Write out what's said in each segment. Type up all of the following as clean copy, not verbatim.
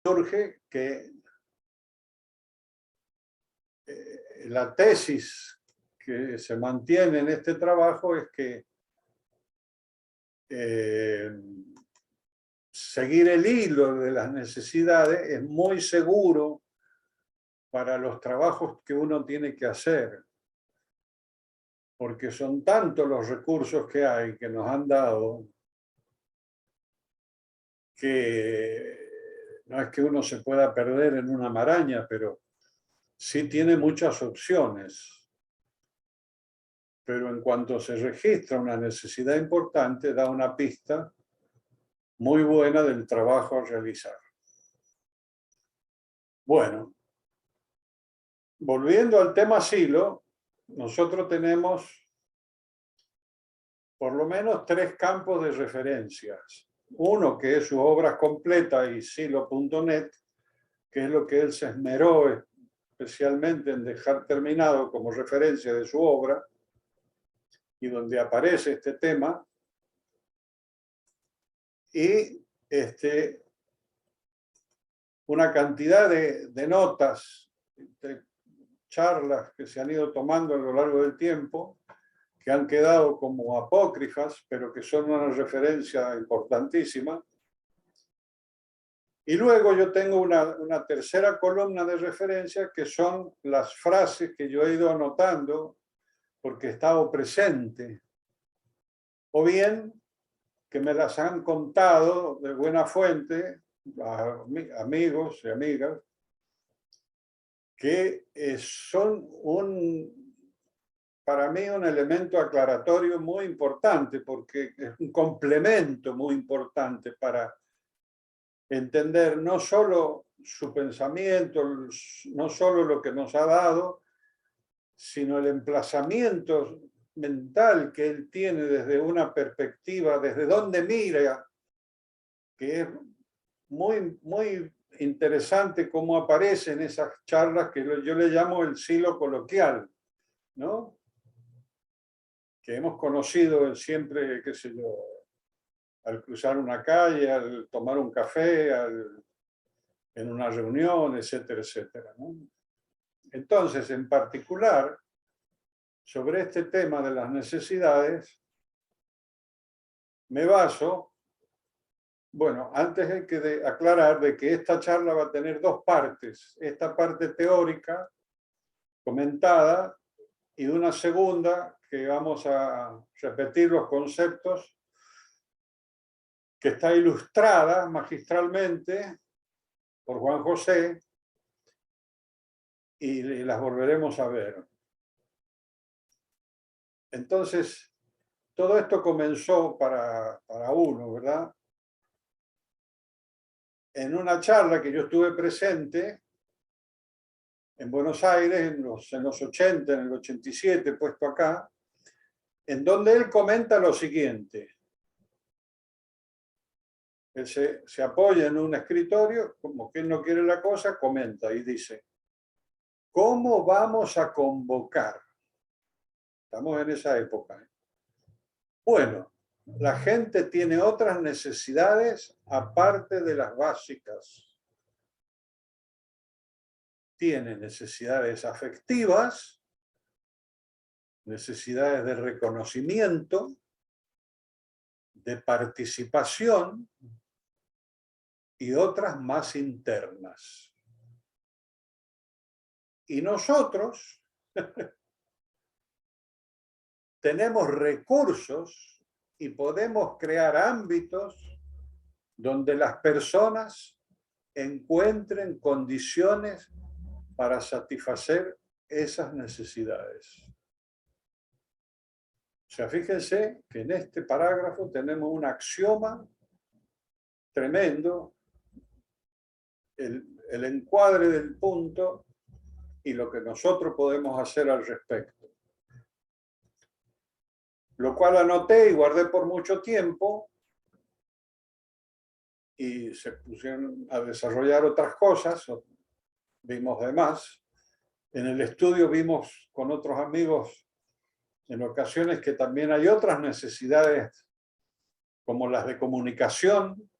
surge que la tesis que se mantiene en este trabajo es que seguir el hilo de las necesidades es muy seguro para los trabajos que uno tiene que hacer, porque son tantos los recursos que hay, que nos han dado, que no es que uno se pueda perder en una maraña, pero sí tiene muchas opciones. Pero en cuanto se registra una necesidad importante, da una pista muy buena del trabajo a realizar. Bueno, volviendo al tema Silo, nosotros tenemos por lo menos 3 campos de referencias. Uno que es su obra completa y silo.net, que es lo que él se esmeró especialmente en dejar terminado como referencia de su obra, y donde aparece este tema, y una cantidad de notas, de charlas que se han ido tomando a lo largo del tiempo, que han quedado como apócrifas, pero que son una referencia importantísima. Y luego yo tengo una tercera columna de referencia, que son las frases que yo he ido anotando porque he estado presente, o bien que me las han contado de buena fuente, amigos y amigas, que son para mí un elemento aclaratorio muy importante, porque es un complemento muy importante para entender no solo su pensamiento, no solo lo que nos ha dado, sino el emplazamiento mental que él tiene desde una perspectiva, desde donde mira, que es muy, muy interesante cómo aparece en esas charlas que yo le llamo el silo coloquial, ¿no? Que hemos conocido siempre, qué sé yo, al cruzar una calle, al tomar un café, en una reunión, etcétera, etcétera, ¿no? Entonces, en particular, sobre este tema de las necesidades, me baso, bueno, antes hay que aclarar de que esta charla va a tener 2 partes, esta parte teórica, comentada, y una segunda que vamos a repetir los conceptos, que está ilustrada magistralmente por Juan José, y las volveremos a ver. Entonces, todo esto comenzó para uno, ¿verdad? En una charla que yo estuve presente en Buenos Aires en los 80, en el 87, puesto acá, en donde él comenta lo siguiente. Él se apoya en un escritorio, como que él no quiere la cosa, comenta y dice: ¿cómo vamos a convocar? Estamos en esa época. Bueno, la gente tiene otras necesidades aparte de las básicas. Tiene necesidades afectivas, necesidades de reconocimiento, de participación y otras más internas. Y nosotros tenemos recursos y podemos crear ámbitos donde las personas encuentren condiciones para satisfacer esas necesidades. O sea, fíjense que en este parágrafo tenemos un axioma tremendo, el encuadre del punto y lo que nosotros podemos hacer al respecto. Lo cual anoté y guardé por mucho tiempo, y se pusieron a desarrollar otras cosas, vimos de más. En el estudio vimos con otros amigos en ocasiones que también hay otras necesidades, como las de comunicación,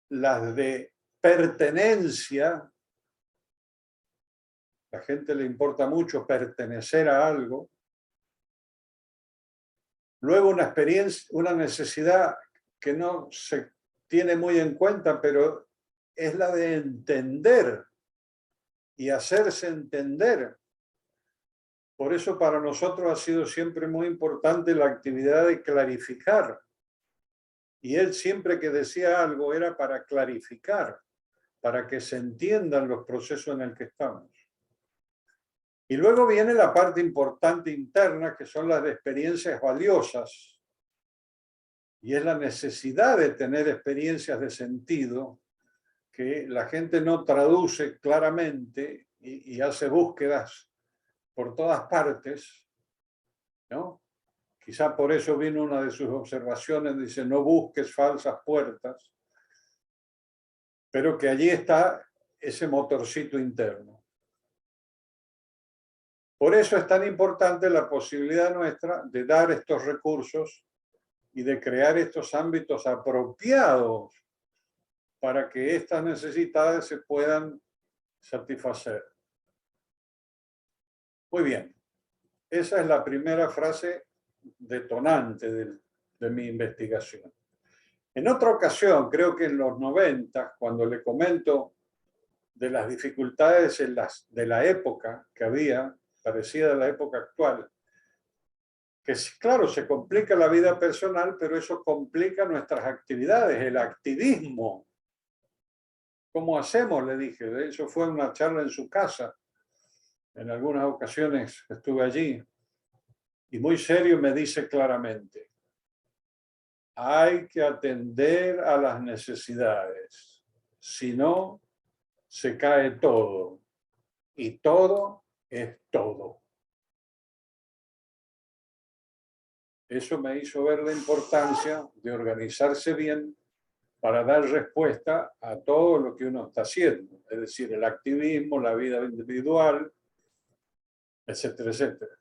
las de pertenencia. A la gente le importa mucho pertenecer a algo. Luego una experiencia, una necesidad que no se tiene muy en cuenta, pero es la de entender y hacerse entender. Por eso para nosotros ha sido siempre muy importante la actividad de clarificar. Y él siempre que decía algo era para clarificar, para que se entiendan los procesos en el que estamos. Y luego viene la parte importante interna, que son las de experiencias valiosas. Y es la necesidad de tener experiencias de sentido que la gente no traduce claramente y hace búsquedas por todas partes, ¿no? Quizá por eso vino una de sus observaciones, dice, no busques falsas puertas, pero que allí está ese motorcito interno. Por eso es tan importante la posibilidad nuestra de dar estos recursos y de crear estos ámbitos apropiados para que estas necesidades se puedan satisfacer. Muy bien, esa es la primera frase detonante de mi investigación. En otra ocasión, creo que en los 90, cuando le comento de las dificultades de la época que había, parecida a la época actual, que claro, se complica la vida personal, pero eso complica nuestras actividades, el activismo. ¿Cómo hacemos? Le dije. Eso fue una charla en su casa. En algunas ocasiones estuve allí. Y muy serio me dice claramente, hay que atender a las necesidades. Si no, se cae todo. Y todo es todo. Eso me hizo ver la importancia de organizarse bien para dar respuesta a todo lo que uno está haciendo. Es decir, el activismo, la vida individual, etcétera, etcétera.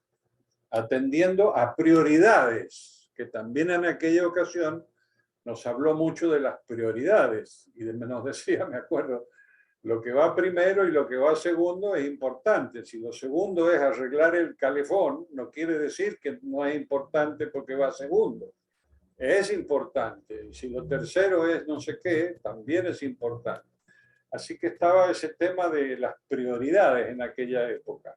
Atendiendo a prioridades, que también en aquella ocasión nos habló mucho de las prioridades y nos decía, me acuerdo, lo que va primero y lo que va segundo es importante. Si lo segundo es arreglar el calefón, no quiere decir que no es importante porque va segundo. Es importante. Y si lo tercero es no sé qué, también es importante. Así que estaba ese tema de las prioridades en aquella época.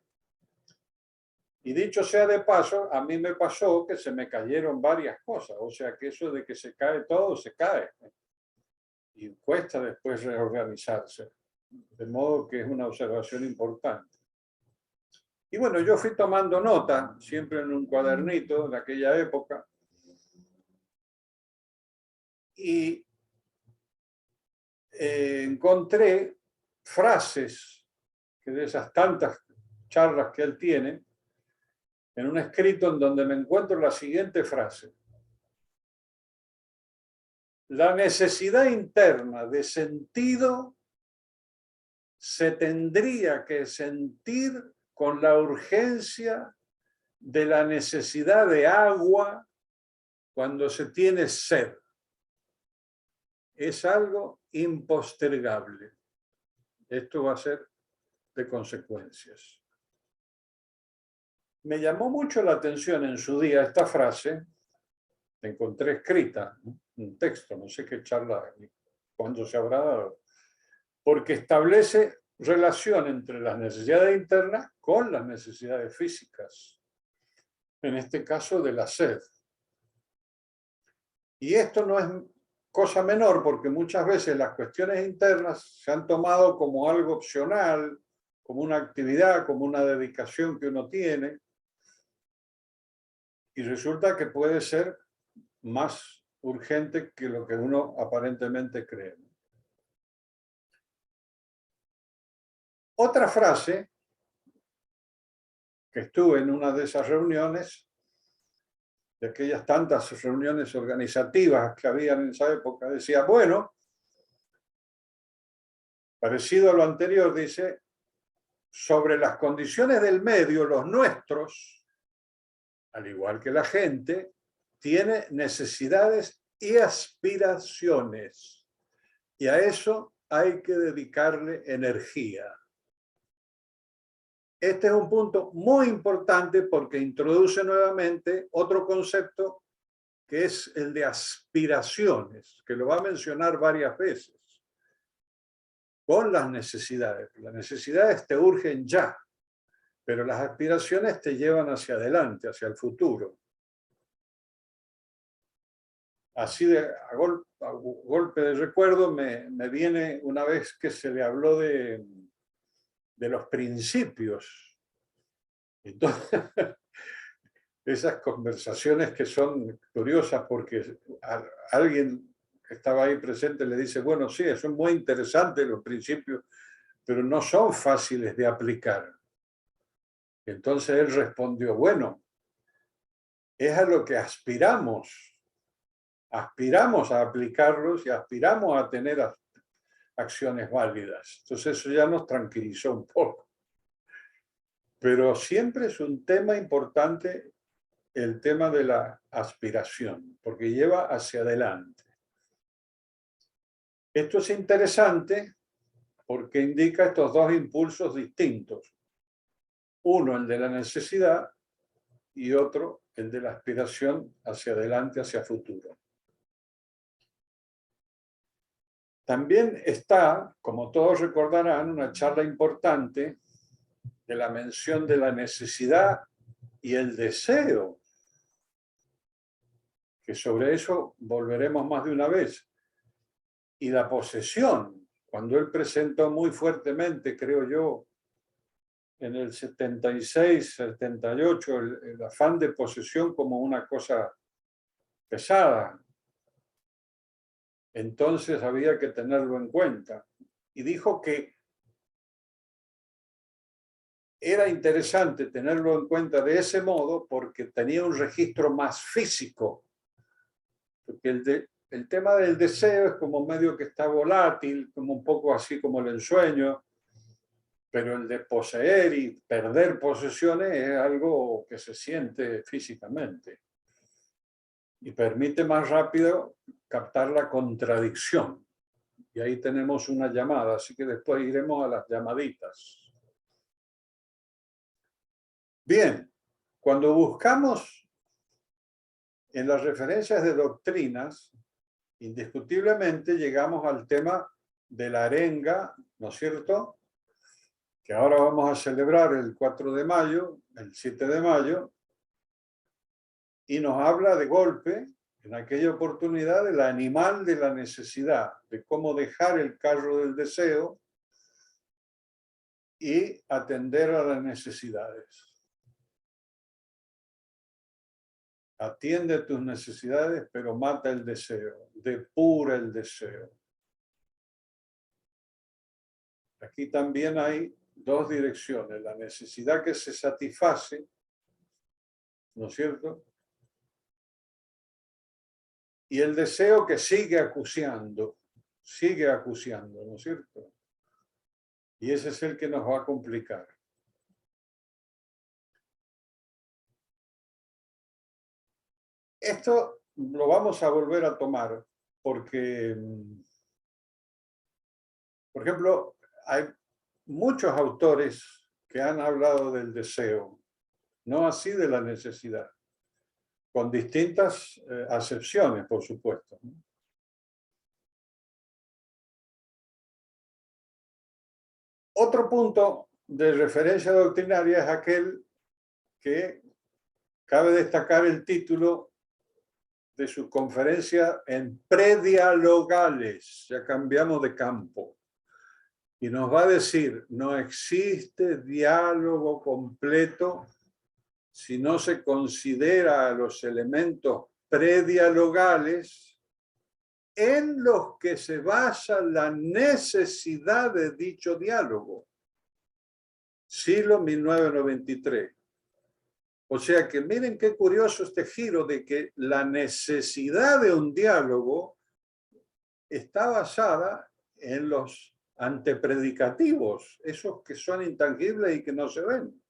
Y dicho sea de paso, a mí me pasó que se me cayeron varias cosas. O sea que eso de que se cae todo, se cae. Y cuesta después reorganizarse. De modo que es una observación importante. Y bueno, yo fui tomando nota, siempre en un cuadernito de aquella época. Y encontré frases que de esas tantas charlas que él tiene, en un escrito en donde me encuentro la siguiente frase. La necesidad interna de sentido se tendría que sentir con la urgencia de la necesidad de agua cuando se tiene sed. Es algo impostergable. Esto va a ser de consecuencias. Me llamó mucho la atención en su día esta frase, la encontré escrita, un texto, no sé qué charla, cuándo se habrá dado, porque establece relación entre las necesidades internas con las necesidades físicas, en este caso de la sed. Y esto no es cosa menor porque muchas veces las cuestiones internas se han tomado como algo opcional, como una actividad, como una dedicación que uno tiene, y resulta que puede ser más urgente que lo que uno aparentemente cree. Otra frase, que estuve en una de esas reuniones, de aquellas tantas reuniones organizativas que habían en esa época, decía, bueno, parecido a lo anterior, dice, sobre las condiciones del medio, los nuestros, al igual que la gente, tiene necesidades y aspiraciones. Y a eso hay que dedicarle energía. Este es un punto muy importante porque introduce nuevamente otro concepto que es el de aspiraciones, que lo va a mencionar varias veces, con las necesidades. Las necesidades te urgen ya, pero las aspiraciones te llevan hacia adelante, hacia el futuro. Así a golpe de recuerdo me viene una vez que se le habló de los principios. Entonces, esas conversaciones que son curiosas porque alguien que estaba ahí presente le dice, bueno, sí, son muy interesantes los principios, pero no son fáciles de aplicar. Entonces él respondió, bueno, es a lo que aspiramos. Aspiramos a aplicarlos y aspiramos a tener acciones válidas. Entonces eso ya nos tranquilizó un poco. Pero siempre es un tema importante el tema de la aspiración, porque lleva hacia adelante. Esto es interesante porque indica estos dos impulsos distintos. Uno, el de la necesidad, y otro, el de la aspiración hacia adelante, hacia futuro. También está, como todos recordarán, una charla importante de la mención de la necesidad y el deseo, que sobre eso volveremos más de una vez. Y la posesión, cuando él presentó muy fuertemente, creo yo, en el 76, 78, el afán de posesión como una cosa pesada. Entonces había que tenerlo en cuenta. Y dijo que era interesante tenerlo en cuenta de ese modo porque tenía un registro más físico. Porque el tema del deseo es como medio que está volátil, como un poco así como el ensueño, pero el de poseer y perder posesiones es algo que se siente físicamente y permite más rápido captar la contradicción. Y ahí tenemos una llamada, así que después iremos a las llamaditas. Bien, cuando buscamos en las referencias de doctrinas, indiscutiblemente llegamos al tema de la arenga, ¿no es cierto?, que ahora vamos a celebrar el 4 de mayo, el 7 de mayo, y nos habla de golpe, en aquella oportunidad, del animal de la necesidad, de cómo dejar el carro del deseo y atender a las necesidades. Atiende tus necesidades, pero mata el deseo, depura el deseo. Aquí también hay dos direcciones, la necesidad que se satisface, ¿no es cierto?, y el deseo que sigue acuciando, ¿no es cierto? Y ese es el que nos va a complicar. Esto lo vamos a volver a tomar porque, por ejemplo, hay muchos autores que han hablado del deseo, no así de la necesidad, con distintas acepciones, por supuesto. Otro punto de referencia doctrinaria es aquel que cabe destacar el título de su conferencia en predialogales, ya cambiamos de campo, y nos va a decir, no existe diálogo completo si no se considera a los elementos predialogales en los que se basa la necesidad de dicho diálogo. Siglo 1993. O sea que miren qué curioso este giro de que la necesidad de un diálogo está basada en los antepredicativos, esos que son intangibles y que no se ven.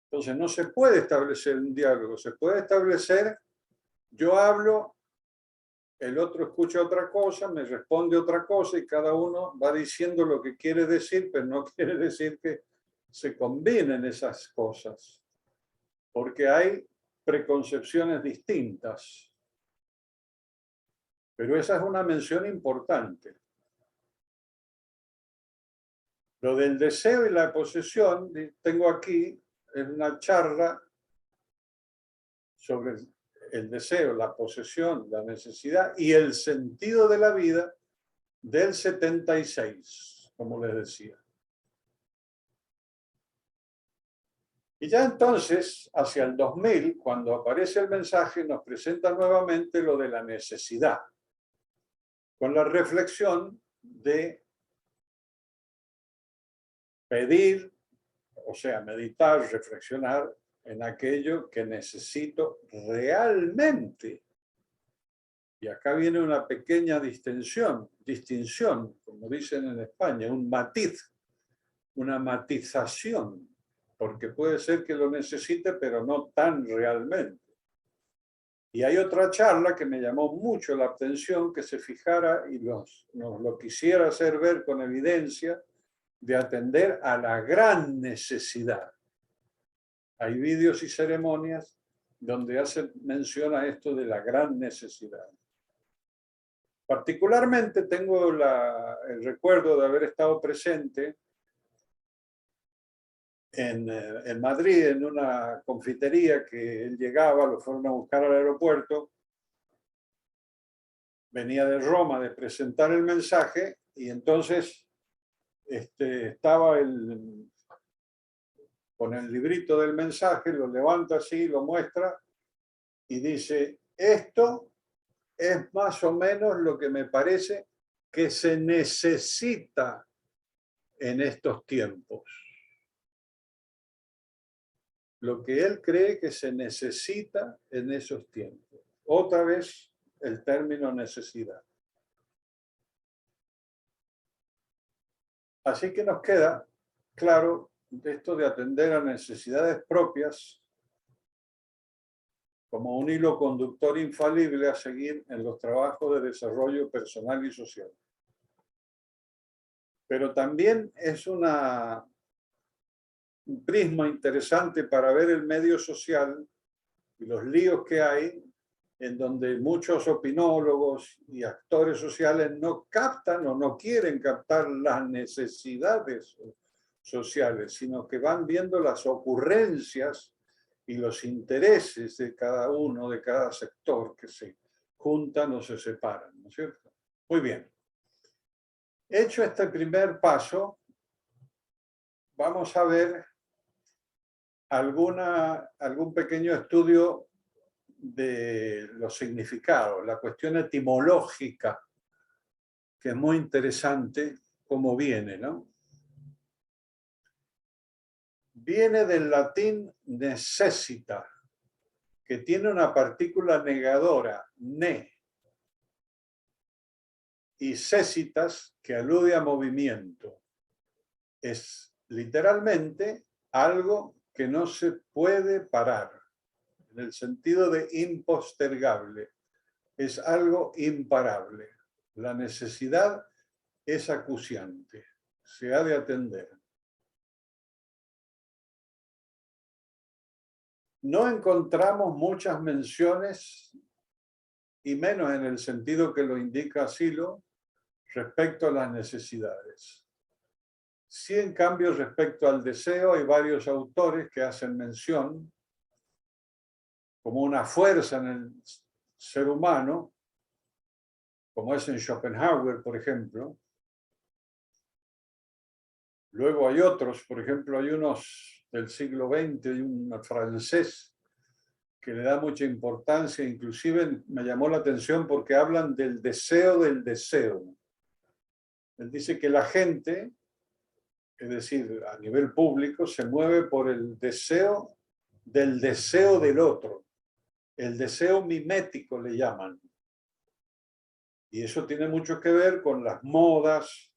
Entonces no se puede establecer un diálogo, se puede establecer, yo hablo el otro escucha otra cosa, me responde otra cosa y cada uno va diciendo lo que quiere decir, pero no quiere decir que se combinen esas cosas, porque hay preconcepciones distintas. Pero esa es una mención importante. Lo del deseo y la posesión, tengo aquí en una charla sobre el deseo, la posesión, la necesidad y el sentido de la vida del 76, como les decía. Y ya entonces, hacia el 2000, cuando aparece el mensaje, nos presenta nuevamente lo de la necesidad, con la reflexión de pedir, o sea, meditar, reflexionar en aquello que necesito realmente. Y acá viene una pequeña distinción, como dicen en España, un matiz, una matización, porque puede ser que lo necesite, pero no tan realmente. Y hay otra charla que me llamó mucho la atención, que se fijara y nos lo quisiera hacer ver con evidencia, de atender a la gran necesidad. Hay vídeos y ceremonias donde hace mención a esto de la gran necesidad. Particularmente tengo el recuerdo de haber estado presente en Madrid, en una confitería que él llegaba, lo fueron a buscar al aeropuerto, venía de Roma de presentar el mensaje y entonces estaba con el librito del mensaje, lo levanta así, lo muestra y dice, esto es más o menos lo que me parece que se necesita en estos tiempos. Lo que él cree que se necesita en esos tiempos. Otra vez el término necesidad. Así que nos queda claro esto de atender a necesidades propias como un hilo conductor infalible a seguir en los trabajos de desarrollo personal y social. Pero también es un prisma interesante para ver el medio social y los líos que hay, en donde muchos opinólogos y actores sociales no captan o no quieren captar las necesidades sociales, sino que van viendo las ocurrencias y los intereses de cada uno, de cada sector, que se juntan o se separan, ¿no es cierto? Muy bien. Hecho este primer paso, vamos a ver algún pequeño estudio de los significados, la cuestión etimológica, que es muy interesante cómo viene, ¿no? Viene del latín necessita, que tiene una partícula negadora, ne, y cessitas, que alude a movimiento. Es literalmente algo que no se puede parar, en el sentido de impostergable. Es algo imparable. La necesidad es acuciante, se ha de atender. No encontramos muchas menciones, y menos en el sentido que lo indica Silo, respecto a las necesidades. Sí, en cambio, respecto al deseo, hay varios autores que hacen mención como una fuerza en el ser humano, como es en Schopenhauer, por ejemplo. Luego hay otros, por ejemplo, hay unos del siglo XX, hay un francés que le da mucha importancia, inclusive me llamó la atención porque hablan del deseo del deseo. Él dice que la gente, es decir, a nivel público, se mueve por el deseo del otro. El deseo mimético le llaman. Y eso tiene mucho que ver con las modas,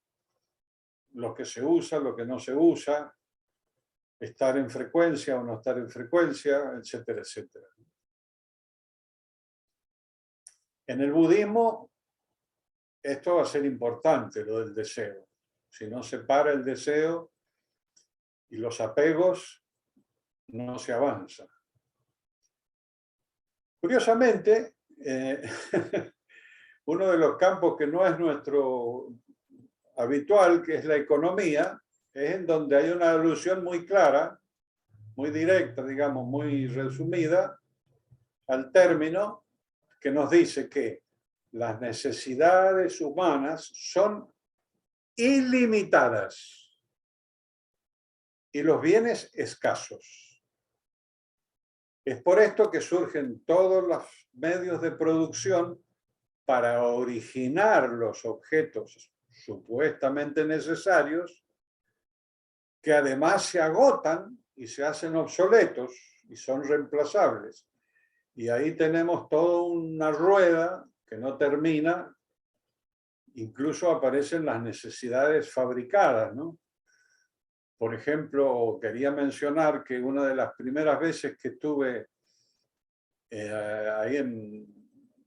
lo que se usa, lo que no se usa, estar en frecuencia o no estar en frecuencia, etcétera, etcétera. En el budismo, esto va a ser importante, lo del deseo. Si no se para el deseo y los apegos, no se avanza. Curiosamente, uno de los campos que no es nuestro habitual, que es la economía, es en donde hay una alusión muy clara, muy directa, digamos, muy resumida, al término que nos dice que las necesidades humanas son ilimitadas y los bienes escasos. Es por esto que surgen todos los medios de producción para originar los objetos supuestamente necesarios, que además se agotan y se hacen obsoletos y son reemplazables. Y ahí tenemos toda una rueda que no termina, incluso aparecen las necesidades fabricadas, ¿no? Por ejemplo, quería mencionar que una de las primeras veces que estuve ahí en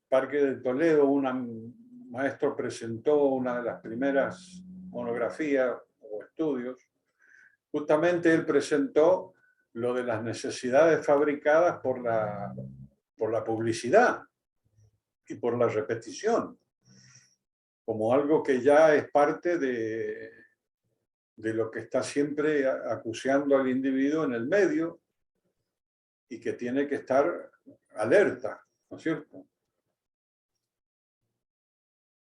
Parque de Toledo, un maestro presentó una de las primeras monografías o estudios. Justamente él presentó lo de las necesidades fabricadas por la publicidad y por la repetición, como algo que ya es parte de lo que está siempre acuciando al individuo en el medio y que tiene que estar alerta, ¿no es cierto?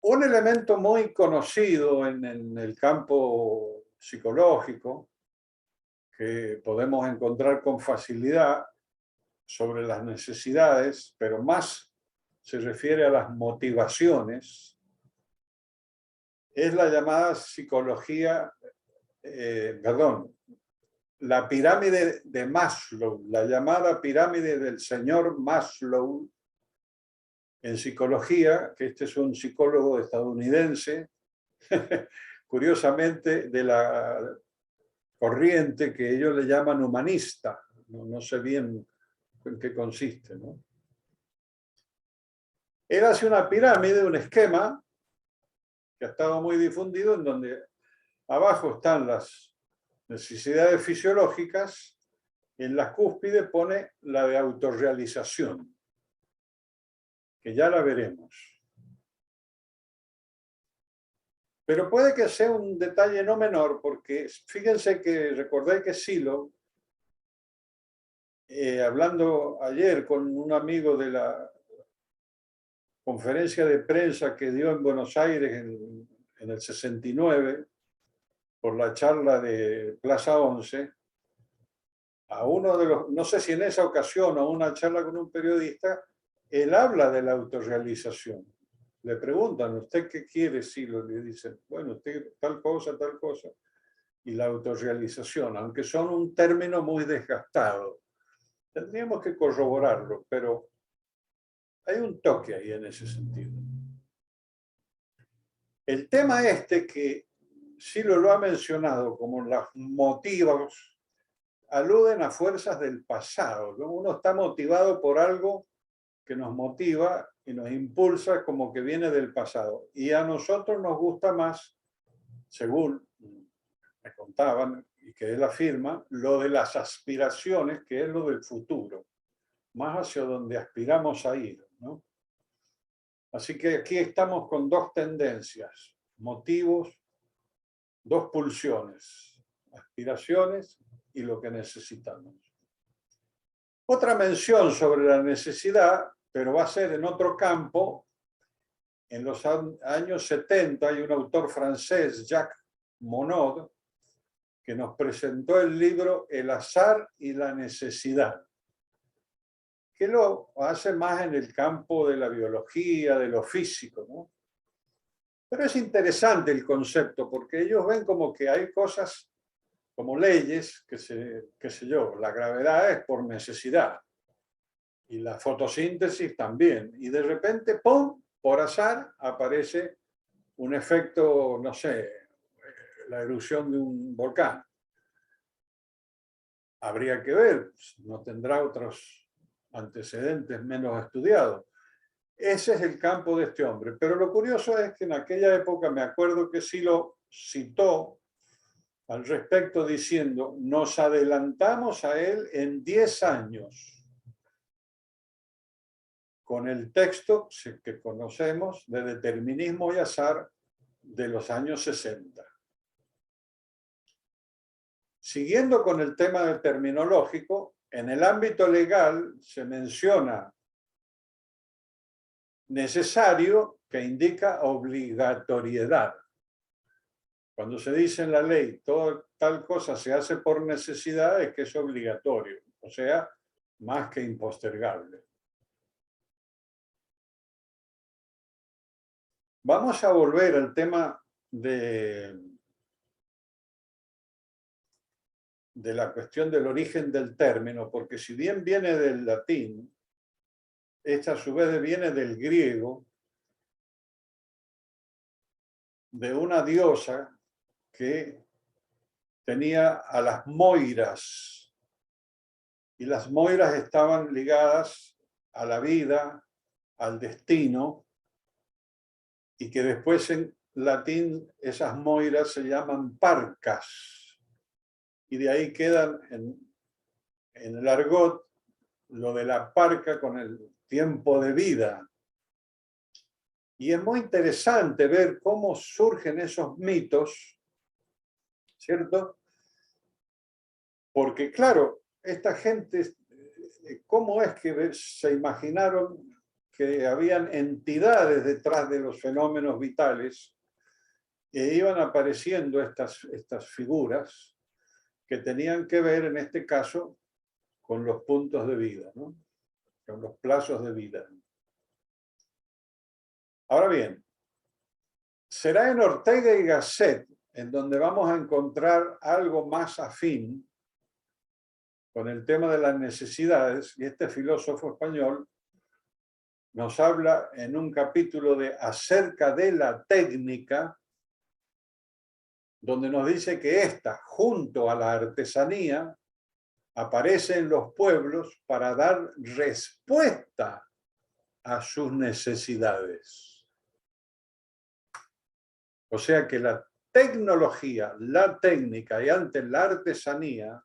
Un elemento muy conocido en el campo psicológico, que podemos encontrar con facilidad sobre las necesidades, pero más se refiere a las motivaciones, es la llamada psicología, la pirámide de Maslow, la llamada pirámide del señor Maslow en psicología, que este es un psicólogo estadounidense, curiosamente de la corriente que ellos le llaman humanista, no sé bien en qué consiste, ¿no? Él hace una pirámide, un esquema que ha estado muy difundido, en donde abajo están las necesidades fisiológicas, en la cúspide pone la de autorrealización, que ya la veremos. Pero puede que sea un detalle no menor, porque fíjense que recordé que Silo, hablando ayer con un amigo de la conferencia de prensa que dio en Buenos Aires en el 69, por la charla de Plaza 11, a uno de los, no sé si en esa ocasión o una charla con un periodista, él habla de la autorrealización. Le preguntan, ¿usted qué quiere? Silo, le dicen, bueno, usted tal cosa, tal cosa. Y la autorrealización, aunque son un término muy desgastado. Tendríamos que corroborarlo, pero hay un toque ahí en ese sentido. El tema este que Silo lo ha mencionado como los motivos, aluden a fuerzas del pasado, ¿no? Uno está motivado por algo que nos motiva y nos impulsa como que viene del pasado. Y a nosotros nos gusta más, según me contaban y que él afirma, lo de las aspiraciones, que es lo del futuro, más hacia donde aspiramos a ir, ¿no? Así que aquí estamos con dos tendencias, motivos, dos pulsiones, aspiraciones y lo que necesitamos. Otra mención sobre la necesidad, pero va a ser en otro campo. En los años 70 hay un autor francés, Jacques Monod, que nos presentó el libro El azar y la necesidad, que lo hace más en el campo de la biología, de lo físico, ¿no? Pero es interesante el concepto, porque ellos ven como que hay cosas como leyes, qué sé yo, la gravedad es por necesidad, y la fotosíntesis también, y de repente, ¡pum!, por azar aparece un efecto, no sé, la erupción de un volcán. Habría que ver, no tendrá otros antecedentes menos estudiados. Ese es el campo de este hombre. Pero lo curioso es que en aquella época me acuerdo que sí lo citó al respecto diciendo, nos adelantamos a él en 10 años con el texto que conocemos de Determinismo y Azar de los años 60. Siguiendo con el tema terminológico, en el ámbito legal se menciona necesario, que indica obligatoriedad. Cuando se dice en la ley tal cosa se hace por necesidad, es que es obligatorio, o sea, más que impostergable. Vamos a volver al tema de la cuestión del origen del término, porque si bien viene del latín, esta a su vez viene del griego, de una diosa que tenía a las moiras, y las moiras estaban ligadas a la vida, al destino, y que después en latín esas moiras se llaman parcas, y de ahí quedan en el argot lo de la parca con el tiempo de vida. Y es muy interesante ver cómo surgen esos mitos, ¿cierto? Porque claro, esta gente, ¿cómo es que se imaginaron que habían entidades detrás de los fenómenos vitales e iban apareciendo estas figuras que tenían que ver, en este caso, con los puntos de vida, ¿no? Con los plazos de vida? Ahora bien, será en Ortega y Gasset en donde vamos a encontrar algo más afín con el tema de las necesidades, y este filósofo español nos habla en un capítulo de acerca de la técnica, donde nos dice que esta, junto a la artesanía, aparece en los pueblos para dar respuesta a sus necesidades. O sea que la tecnología, la técnica y antes la artesanía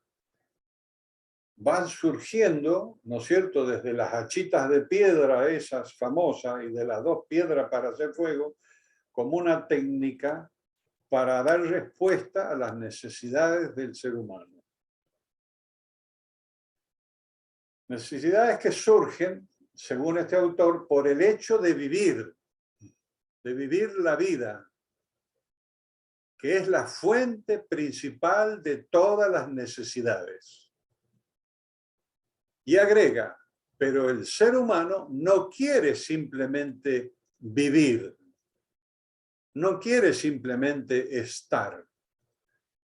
van surgiendo, ¿no es cierto?, desde las hachitas de piedra, esas famosas, y de las 2 piedras para hacer fuego, como una técnica para dar respuesta a las necesidades del ser humano. Necesidades que surgen, según este autor, por el hecho de vivir la vida, que es la fuente principal de todas las necesidades. Y agrega, pero el ser humano no quiere simplemente vivir, no quiere simplemente estar,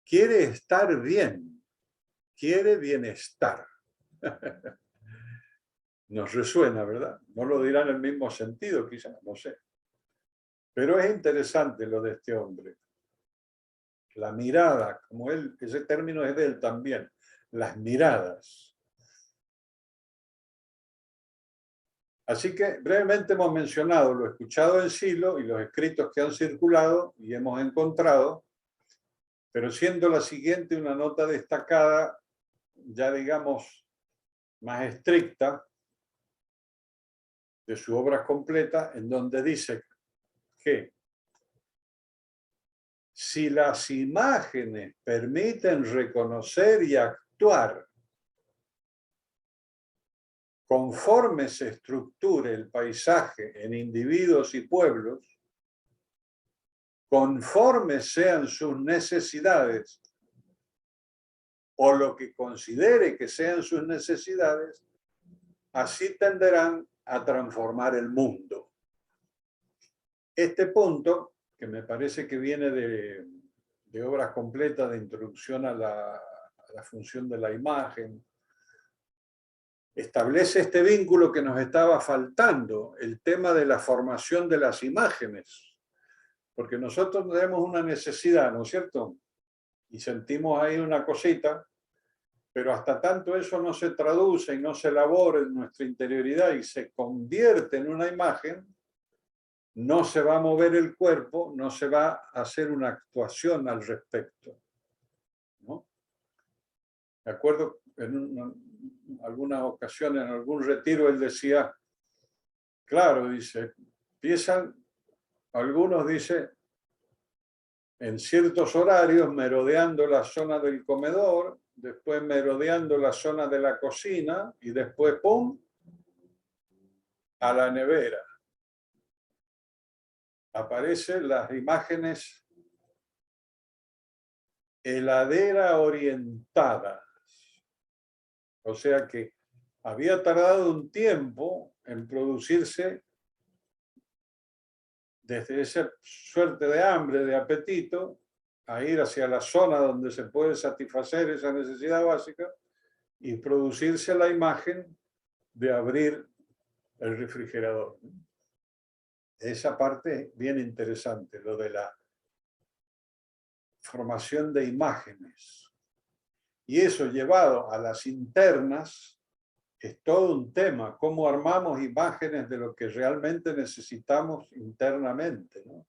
quiere estar bien, quiere bienestar. Nos resuena, ¿verdad? No lo dirá en el mismo sentido, quizás, no sé. Pero es interesante lo de este hombre. La mirada, como él, ese término es de él también, las miradas. Así que brevemente hemos mencionado lo escuchado en Silo y los escritos que han circulado y hemos encontrado, pero siendo la siguiente una nota destacada, ya digamos más estricta, de su obra completa, en donde dice que si las imágenes permiten reconocer y actuar conforme se estructure el paisaje en individuos y pueblos, conforme sean sus necesidades o lo que considere que sean sus necesidades, así tenderán a transformar el mundo. Este punto, que me parece que viene de obras completas de introducción a la función de la imagen, establece este vínculo que nos estaba faltando, el tema de la formación de las imágenes. Porque nosotros tenemos una necesidad, ¿no es cierto? Y sentimos ahí una cosita, Pero hasta tanto eso no se traduce y no se elabora en nuestra interioridad y se convierte en una imagen, no se va a mover el cuerpo, no se va a hacer una actuación al respecto, ¿no? Me acuerdo en algunas ocasiones, en algún retiro, él decía, claro, dice, empiezan, algunos, dice, en ciertos horarios merodeando la zona del comedor, después merodeando la zona de la cocina y después, ¡pum!, a la nevera. Aparecen las imágenes heladera orientada. O sea que había tardado un tiempo en producirse desde esa suerte de hambre, de apetito, a ir hacia la zona donde se puede satisfacer esa necesidad básica y producirse la imagen de abrir el refrigerador. Esa parte es bien interesante, lo de la formación de imágenes. Y eso llevado a las internas es todo un tema, cómo armamos imágenes de lo que realmente necesitamos internamente, ¿no?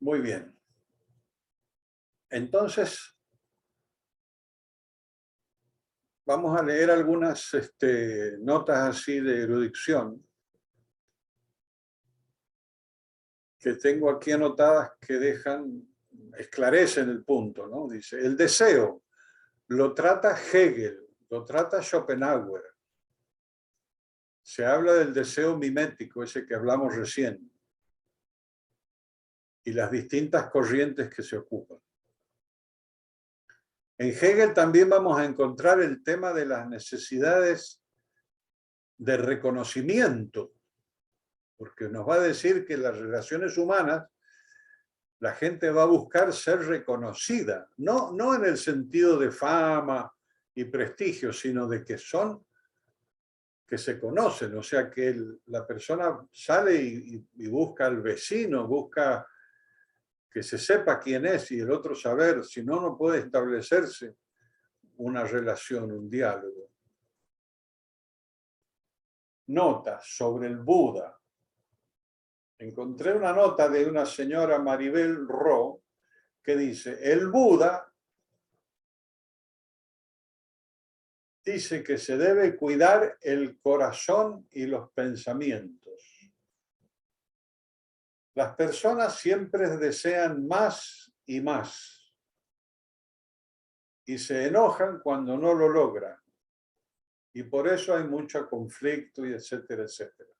Muy bien. Entonces, vamos a leer algunas notas así de erudición que tengo aquí anotadas que esclarecen el punto, ¿no? Dice, el deseo lo trata Hegel, lo trata Schopenhauer. Se habla del deseo mimético, ese que hablamos recién, y las distintas corrientes que se ocupan. En Hegel también vamos a encontrar el tema de las necesidades de reconocimiento, porque nos va a decir que en las relaciones humanas la gente va a buscar ser reconocida, no en el sentido de fama y prestigio, sino de que se conocen, o sea que la persona sale y busca al vecino, busca que se sepa quién es y el otro saber, si no, no puede establecerse una relación, un diálogo. Notas sobre el Buda. Encontré una nota de una señora Maribel Ro que dice, el Buda dice que se debe cuidar el corazón y los pensamientos. Las personas siempre desean más y más y se enojan cuando no lo logran. Y por eso hay mucho conflicto y etcétera, etcétera.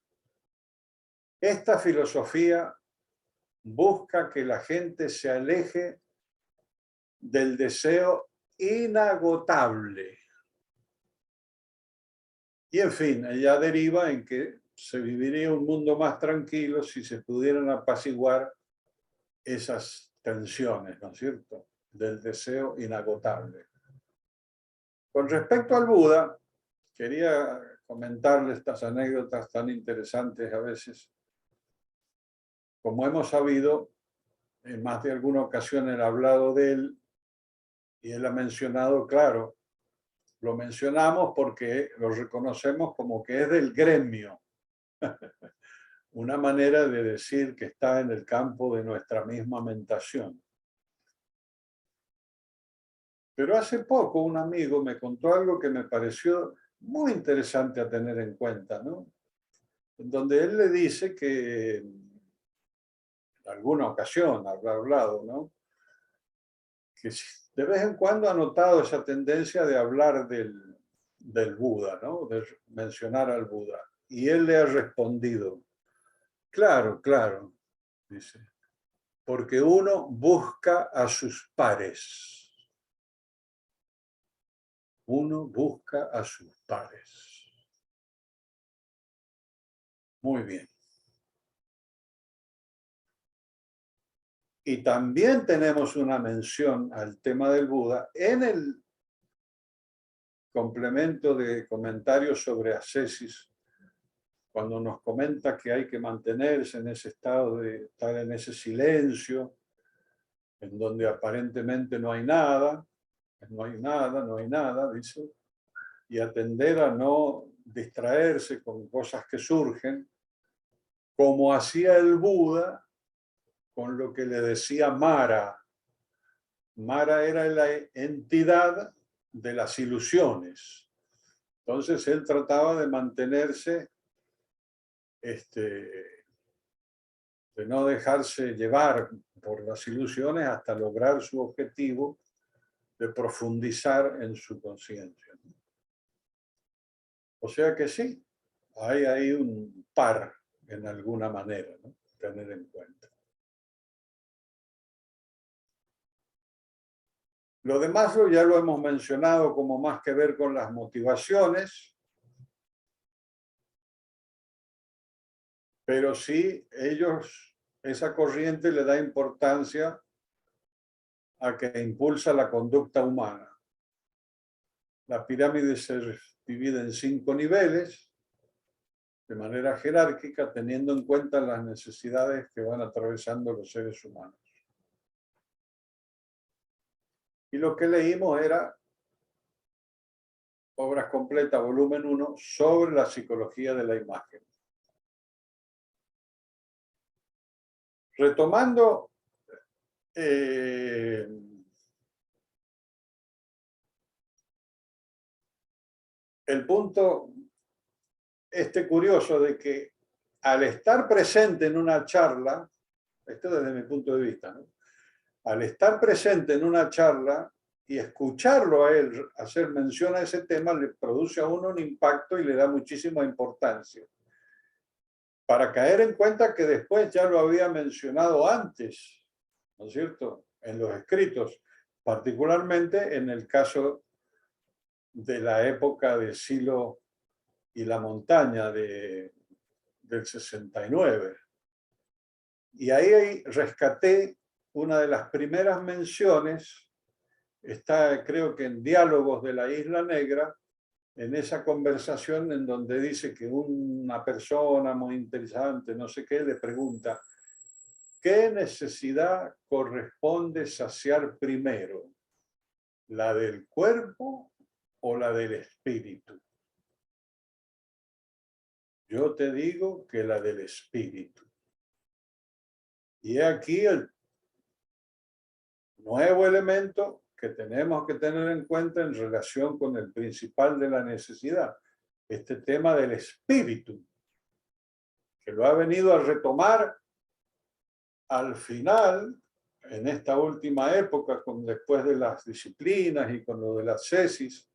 Esta filosofía busca que la gente se aleje del deseo inagotable. Y en fin, ella deriva en que se viviría un mundo más tranquilo si se pudieran apaciguar esas tensiones, ¿no es cierto?, del deseo inagotable. Con respecto al Buda, quería comentarle estas anécdotas tan interesantes a veces. Como hemos sabido, en más de alguna ocasión he hablado de él y él ha mencionado, claro, lo mencionamos porque lo reconocemos como que es del gremio. Una manera de decir que está en el campo de nuestra misma mentación. Pero hace poco un amigo me contó algo que me pareció muy interesante a tener en cuenta, ¿no? En donde él le dice que en alguna ocasión habrá hablado, ¿no?, que de vez en cuando ha notado esa tendencia de hablar del Buda, ¿no?, de mencionar al Buda. Y él le ha respondido, claro, claro, dice, porque uno busca a sus pares. Uno busca a sus pares. Muy bien. Y también tenemos una mención al tema del Buda en el complemento de comentarios sobre ascesis, cuando nos comenta que hay que mantenerse en ese estado de estar en ese silencio en donde aparentemente no hay nada, dice, y atender a no distraerse con cosas que surgen, como hacía el Buda con lo que le decía Mara. Mara era la entidad de las ilusiones. Entonces él trataba de mantenerse, de no dejarse llevar por las ilusiones hasta lograr su objetivo de profundizar en su conciencia. O sea que sí, hay ahí un par en alguna manera, ¿no? Tener en cuenta. Lo demás ya lo hemos mencionado como más que ver con las motivaciones, pero sí esa corriente le da importancia a que impulsa la conducta humana. La pirámide se divide en 5 niveles, de manera jerárquica, teniendo en cuenta las necesidades que van atravesando los seres humanos. Y lo que leímos era Obras Completas, volumen 1, sobre la psicología de la imagen. Retomando el punto curioso de que al estar presente en una charla, esto desde mi punto de vista, ¿no? Al estar presente en una charla y escucharlo a él hacer mención a ese tema, le produce a uno un impacto y le da muchísima importancia. Para caer en cuenta que después ya lo había mencionado antes, ¿no es cierto?, en los escritos, particularmente en el caso de la época de Silo y la montaña del 69. Y ahí rescaté una de las primeras menciones, está creo que en Diálogos de la Isla Negra, en esa conversación en donde dice que una persona muy interesante, no sé qué, le pregunta, ¿qué necesidad corresponde saciar primero? ¿La del cuerpo o la del espíritu? Yo te digo que la del espíritu. Y aquí el nuevo elemento que tenemos que tener en cuenta en relación con el principal de la necesidad, este tema del espíritu, que lo ha venido a retomar al final, en esta última época, después de las disciplinas y con lo de las tesis,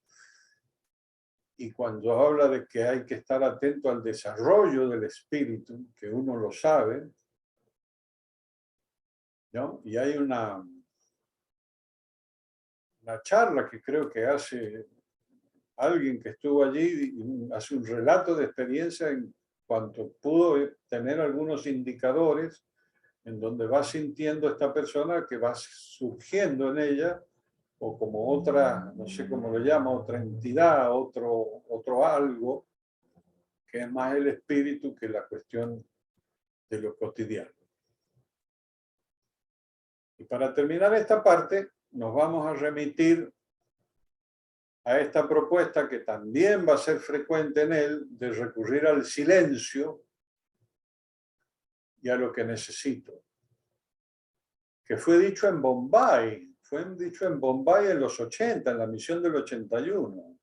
y cuando habla de que hay que estar atento al desarrollo del espíritu, que uno lo sabe, ¿no? Y hay una charla que creo que hace alguien que estuvo allí, hace un relato de experiencia en cuanto pudo tener algunos indicadores en donde va sintiendo esta persona que va surgiendo en ella, o como otra, no sé cómo lo llama, otra entidad, otro algo, que es más el espíritu que la cuestión de lo cotidiano. Y para terminar esta parte, nos vamos a remitir a esta propuesta que también va a ser frecuente en él, de recurrir al silencio y a lo que necesito, que fue dicho en Bombay, en los 80, en la misión del 81.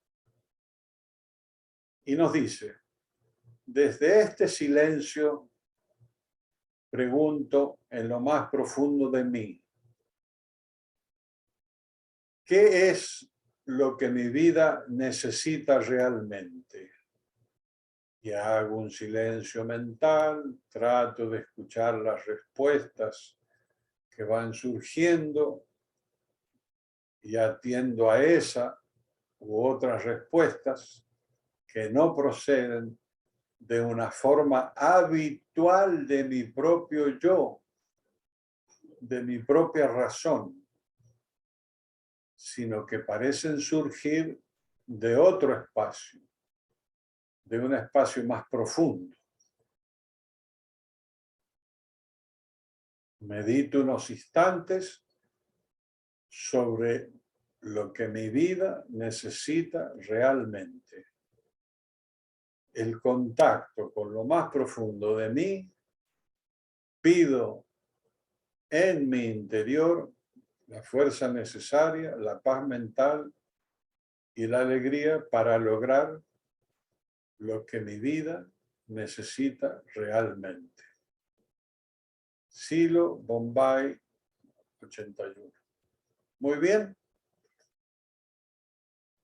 Y nos dice, desde este silencio pregunto en lo más profundo de mí, ¿qué es lo que mi vida necesita realmente? Y hago un silencio mental, trato de escuchar las respuestas que van surgiendo y atiendo a esa u otras respuestas que no proceden de una forma habitual de mi propio yo, de mi propia razón, sino que parecen surgir de otro espacio, de un espacio más profundo. Medito unos instantes sobre lo que mi vida necesita realmente. El contacto con lo más profundo de mí, pido en mi interior la fuerza necesaria, la paz mental y la alegría para lograr lo que mi vida necesita realmente. Silo, Bombay, 81. Muy bien.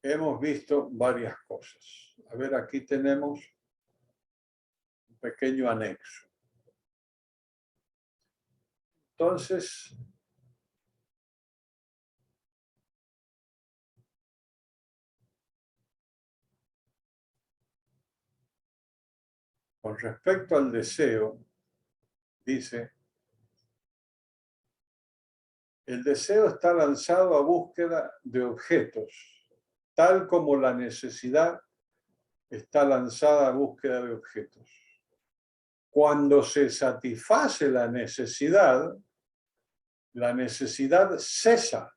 Hemos visto varias cosas. A ver, aquí tenemos un pequeño anexo. Entonces, con respecto al deseo, dice, el deseo está lanzado a búsqueda de objetos, tal como la necesidad está lanzada a búsqueda de objetos. Cuando se satisface la necesidad cesa.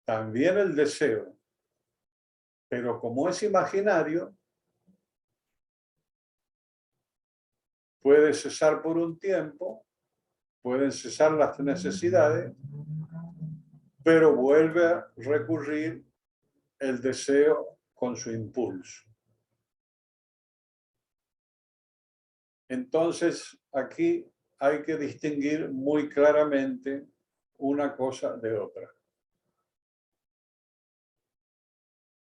También el deseo, pero como es imaginario, puede cesar por un tiempo, pueden cesar las necesidades, pero vuelve a recurrir el deseo con su impulso. Entonces, aquí hay que distinguir muy claramente una cosa de otra.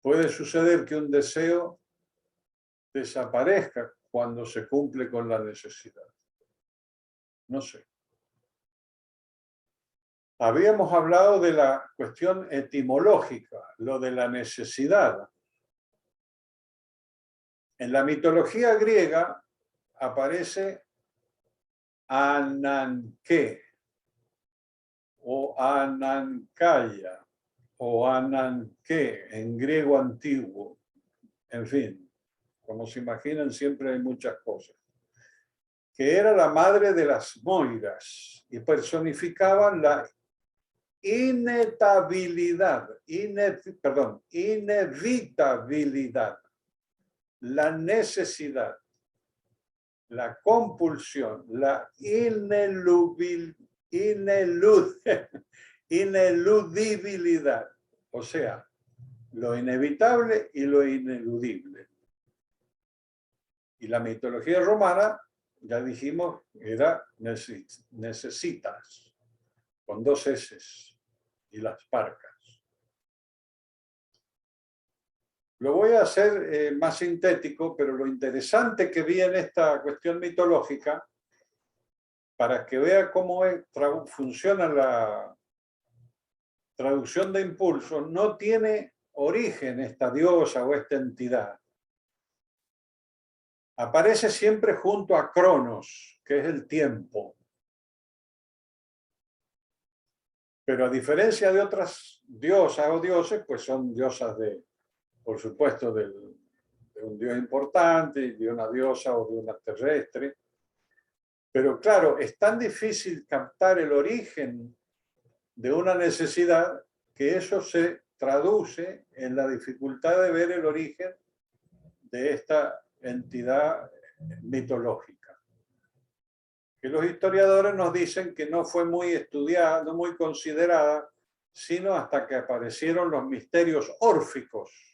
Puede suceder que un deseo desaparezca cuando se cumple con la necesidad. No sé. Habíamos hablado de la cuestión etimológica, lo de la necesidad. En la mitología griega aparece Ananke o Anankaya o Ananke en griego antiguo. En fin, como se imaginan, siempre hay muchas cosas. Que era la madre de las Moiras y personificaban la inevitabilidad, la necesidad, la compulsión, la ineludibilidad, o sea, lo inevitable y lo ineludible. Y la mitología romana, ya dijimos, era necesitas, con dos S y las parcas. Lo voy a hacer más sintético, pero lo interesante que vi en esta cuestión mitológica, para que vea cómo funciona la traducción de impulso, no tiene origen esta diosa o esta entidad. Aparece siempre junto a Cronos, que es el tiempo. Pero a diferencia de otras diosas o dioses, pues son diosas por supuesto, de un dios importante, de una diosa o de una terrestre. Pero claro, es tan difícil captar el origen de una necesidad que eso se traduce en la dificultad de ver el origen de esta entidad mitológica. Que los historiadores nos dicen que no fue muy estudiada, no muy considerada, sino hasta que aparecieron los misterios órficos.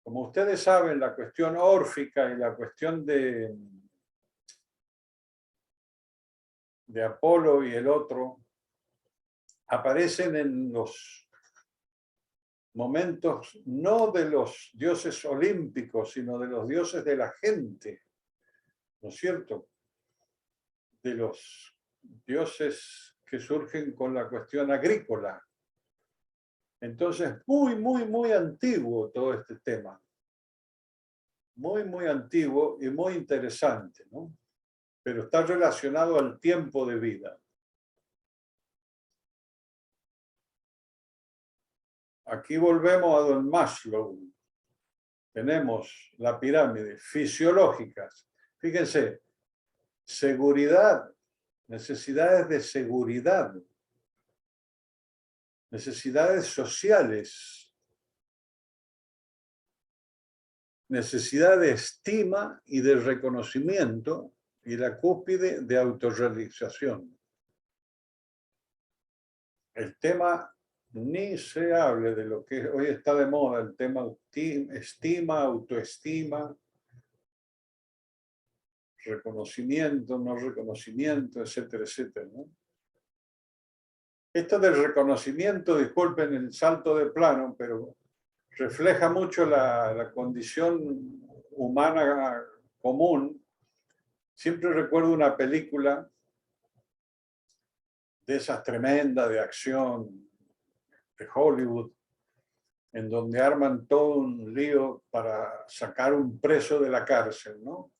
Como ustedes saben, la cuestión órfica y la cuestión de Apolo y el otro aparecen en los momentos no de los dioses olímpicos, sino de los dioses de la gente, ¿no es cierto? De los dioses que surgen con la cuestión agrícola. Entonces, muy antiguo todo este tema. Muy antiguo y muy interesante, ¿no? Pero está relacionado al tiempo de vida. Aquí volvemos a don Maslow. Tenemos la pirámide fisiológica. Fíjense, seguridad, necesidades de seguridad, necesidades sociales, necesidad de estima y de reconocimiento y la cúspide de autorrealización. El tema, ni se hable de lo que hoy está de moda, el tema estima, autoestima, reconocimiento, no reconocimiento, etcétera, etcétera, ¿no? Esto del reconocimiento, disculpen el salto de plano, pero refleja mucho la condición humana común. Siempre recuerdo una película de esas tremendas de acción de Hollywood, en donde arman todo un lío para sacar un preso de la cárcel, ¿no?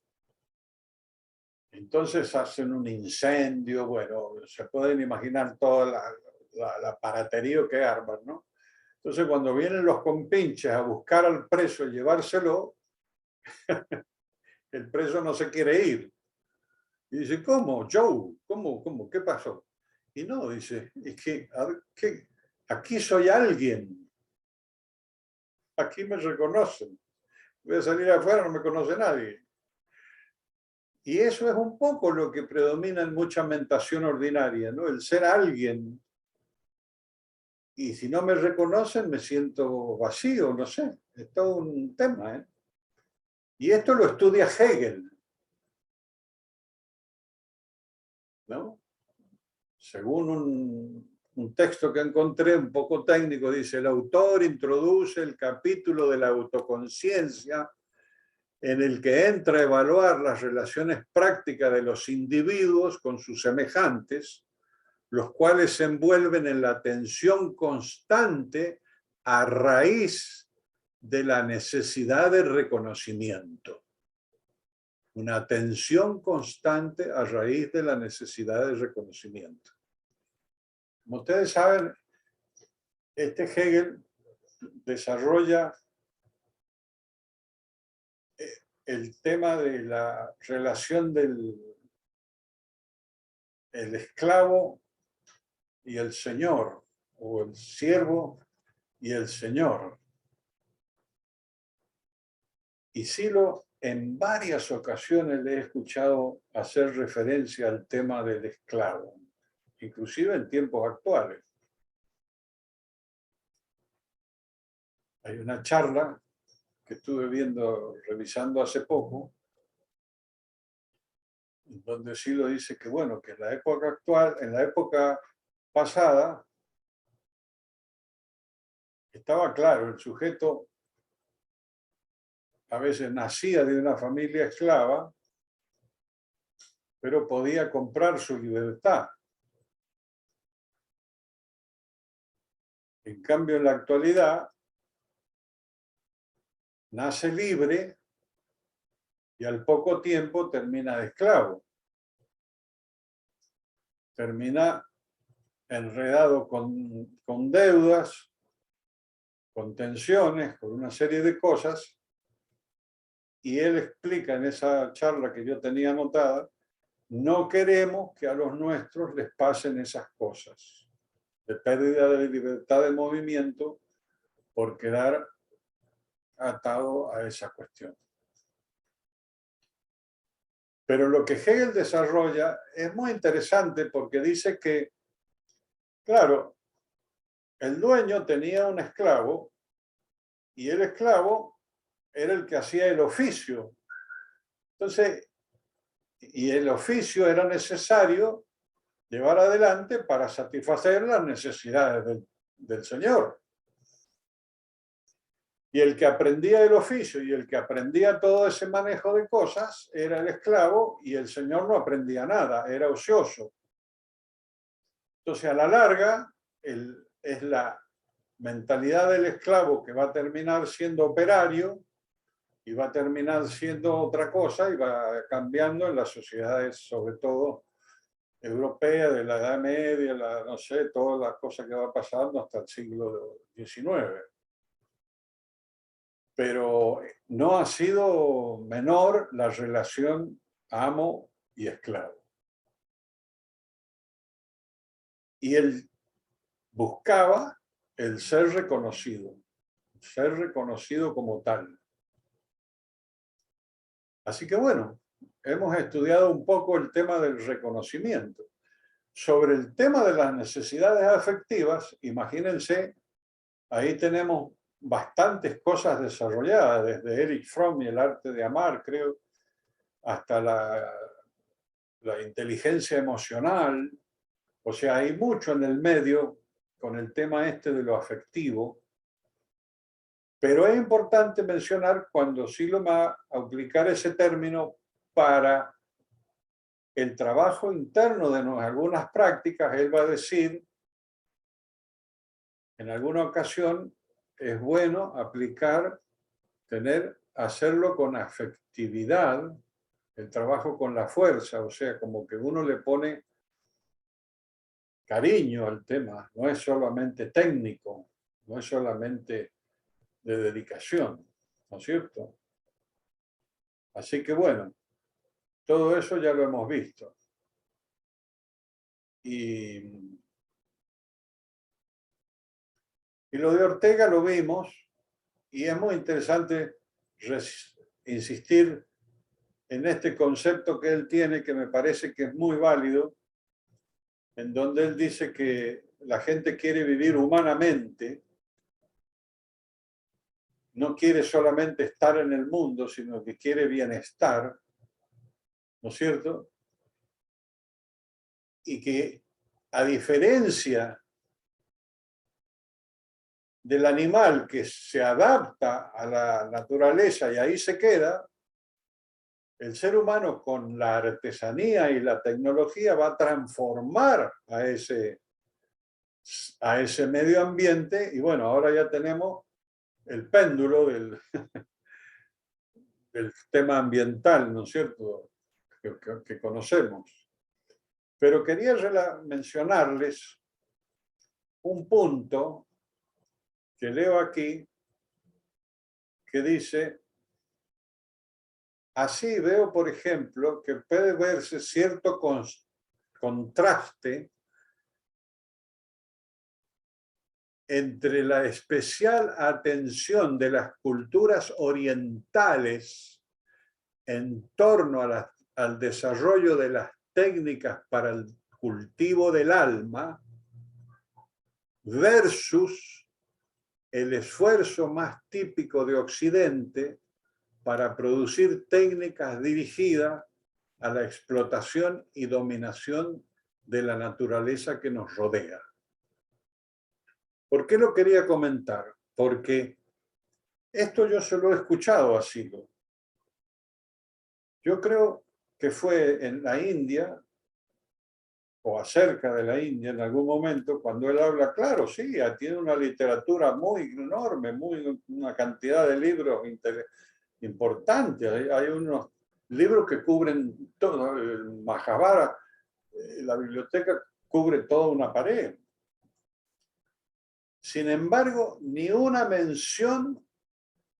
Entonces hacen un incendio, bueno, se pueden imaginar toda la aparatería que arman, ¿no? Entonces cuando vienen los compinches a buscar al preso y llevárselo, el preso no se quiere ir. Y dice, ¿cómo? Joe, ¿cómo? ¿Qué pasó? Y no, dice, es que aquí soy alguien, aquí me reconocen. Voy a salir afuera, no me conoce nadie. Y eso es un poco lo que predomina en mucha mentación ordinaria, ¿no? El ser alguien. Y si no me reconocen, me siento vacío, no sé. Es todo un tema, ¿eh? Y esto lo estudia Hegel, ¿no? Según un texto que encontré un poco técnico, dice, el autor introduce el capítulo de la autoconciencia en el que entra a evaluar las relaciones prácticas de los individuos con sus semejantes, los cuales se envuelven en la tensión constante a raíz de la necesidad de reconocimiento. Una tensión constante a raíz de la necesidad de reconocimiento. Como ustedes saben, este Hegel desarrolla el tema de la relación del esclavo y el señor, o el siervo y el señor. Y Silo en varias ocasiones le he escuchado hacer referencia al tema del esclavo, inclusive en tiempos actuales. Hay una charla que estuve revisando hace poco, donde Silo dice que, bueno, que en la época actual, en la época pasada, estaba claro, el sujeto a veces nacía de una familia esclava, pero podía comprar su libertad. En cambio, en la actualidad, nace libre y al poco tiempo termina de esclavo. Termina enredado con deudas, con tensiones, con una serie de cosas. Y él explica en esa charla que yo tenía anotada, no queremos que a los nuestros les pasen esas cosas de pérdida de libertad de movimiento por quedar atado a esa cuestión. Pero lo que Hegel desarrolla es muy interesante porque dice que, claro, el dueño tenía un esclavo y el esclavo era el que hacía el oficio. Entonces, y el oficio era necesario llevar adelante para satisfacer las necesidades del señor. Y el que aprendía el oficio y el que aprendía todo ese manejo de cosas era el esclavo y el señor no aprendía nada, era ocioso. Entonces, a la larga, es la mentalidad del esclavo que va a terminar siendo operario y va a terminar siendo otra cosa y va cambiando en las sociedades, sobre todo europeas, de la Edad Media, no sé, todas las cosas que va pasando hasta el siglo XIX. Pero no ha sido menor la relación amo y esclavo. y él buscaba el ser reconocido como tal. Así que bueno, hemos estudiado un poco el tema del reconocimiento. Sobre el tema de las necesidades afectivas, imagínense, ahí tenemos bastantes cosas desarrolladas, desde Erich Fromm y el arte de amar, creo, hasta la inteligencia emocional. O sea, hay mucho en el medio con el tema este de lo afectivo, pero es importante mencionar cuando Silo va a aplicar ese término para el trabajo interno de algunas prácticas, él va a decir, en alguna ocasión es bueno aplicar, hacerlo con afectividad, el trabajo con la fuerza, o sea, como que uno le pone cariño al tema, no es solamente técnico, no es solamente de dedicación, ¿no es cierto? Así que bueno, todo eso ya lo hemos visto. Y lo de Ortega lo vimos, y es muy interesante insistir en este concepto que él tiene, que me parece que es muy válido, en donde él dice que la gente quiere vivir humanamente, no quiere solamente estar en el mundo, sino que quiere bienestar, ¿no es cierto? Y que, a diferencia del animal que se adapta a la naturaleza y ahí se queda, el ser humano con la artesanía y la tecnología va a transformar a ese medio ambiente y bueno, ahora ya tenemos el péndulo del tema ambiental, ¿no es cierto?, que conocemos. Pero quería mencionarles un punto que leo aquí, que dice: así veo, por ejemplo, que puede verse cierto contraste entre la especial atención de las culturas orientales en torno al desarrollo de las técnicas para el cultivo del alma versus el esfuerzo más típico de Occidente para producir técnicas dirigidas a la explotación y dominación de la naturaleza que nos rodea. ¿Por qué lo quería comentar? Porque esto yo se lo he escuchado a Silo. Yo creo que fue en la India, o acerca de la India en algún momento, cuando él habla, claro, sí, tiene una literatura muy enorme, una cantidad de libros importantes. Hay unos libros que cubren todo, el Mahabharata, la biblioteca cubre toda una pared. Sin embargo, ni una mención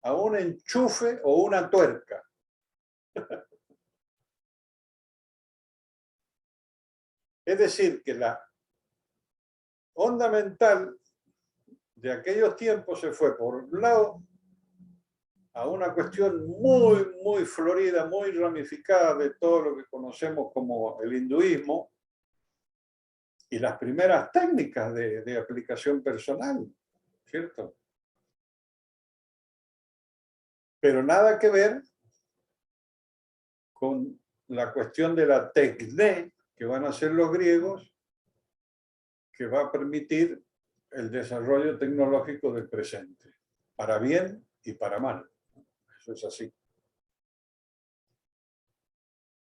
a un enchufe o una tuerca. Es decir, que la onda mental de aquellos tiempos se fue, por un lado, a una cuestión muy, muy florida, muy ramificada de todo lo que conocemos como el hinduismo y las primeras técnicas de aplicación personal, ¿cierto? Pero nada que ver con la cuestión de la tecné que van a hacer los griegos, que va a permitir el desarrollo tecnológico del presente, para bien y para mal. Eso es así.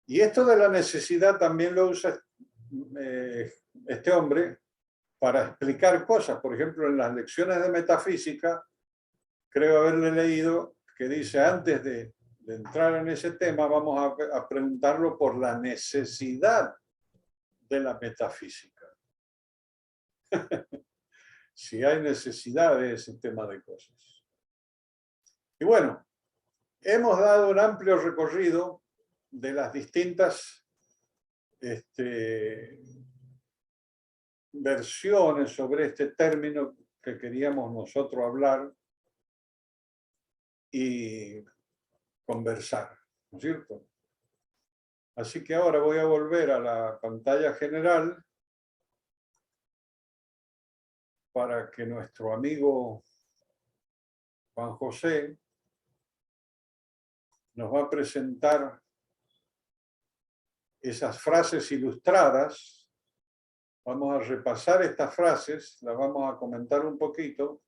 Y esto de la necesidad también lo usa este hombre para explicar cosas. Por ejemplo, en las lecciones de metafísica, creo haberle leído que dice, antes de entrar en ese tema, vamos a preguntarlo por la necesidad de la metafísica. Si hay necesidad de ese tema de cosas. Y bueno, hemos dado un amplio recorrido de las distintas versiones sobre este término que queríamos nosotros hablar y conversar, ¿no es cierto? Así que ahora voy a volver a la pantalla general para que nuestro amigo Juan José nos va a presentar esas frases ilustradas. Vamos a repasar estas frases, las vamos a comentar un poquito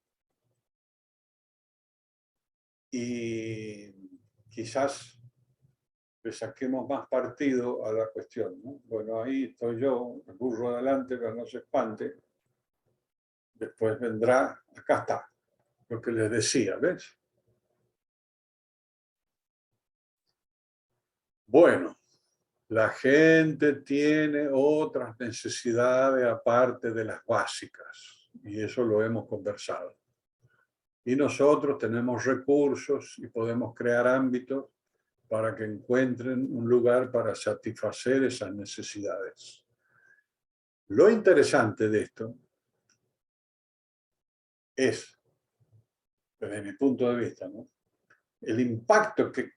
y quizás le saquemos más partido a la cuestión, ¿no? Bueno, ahí estoy yo, el burro adelante, pero no se espante. Después vendrá, acá está, lo que les decía, ¿ves? Bueno, la gente tiene otras necesidades aparte de las básicas, y eso lo hemos conversado. Y nosotros tenemos recursos y podemos crear ámbitos para que encuentren un lugar para satisfacer esas necesidades. Lo interesante de esto es, desde mi punto de vista, ¿no?, el impacto que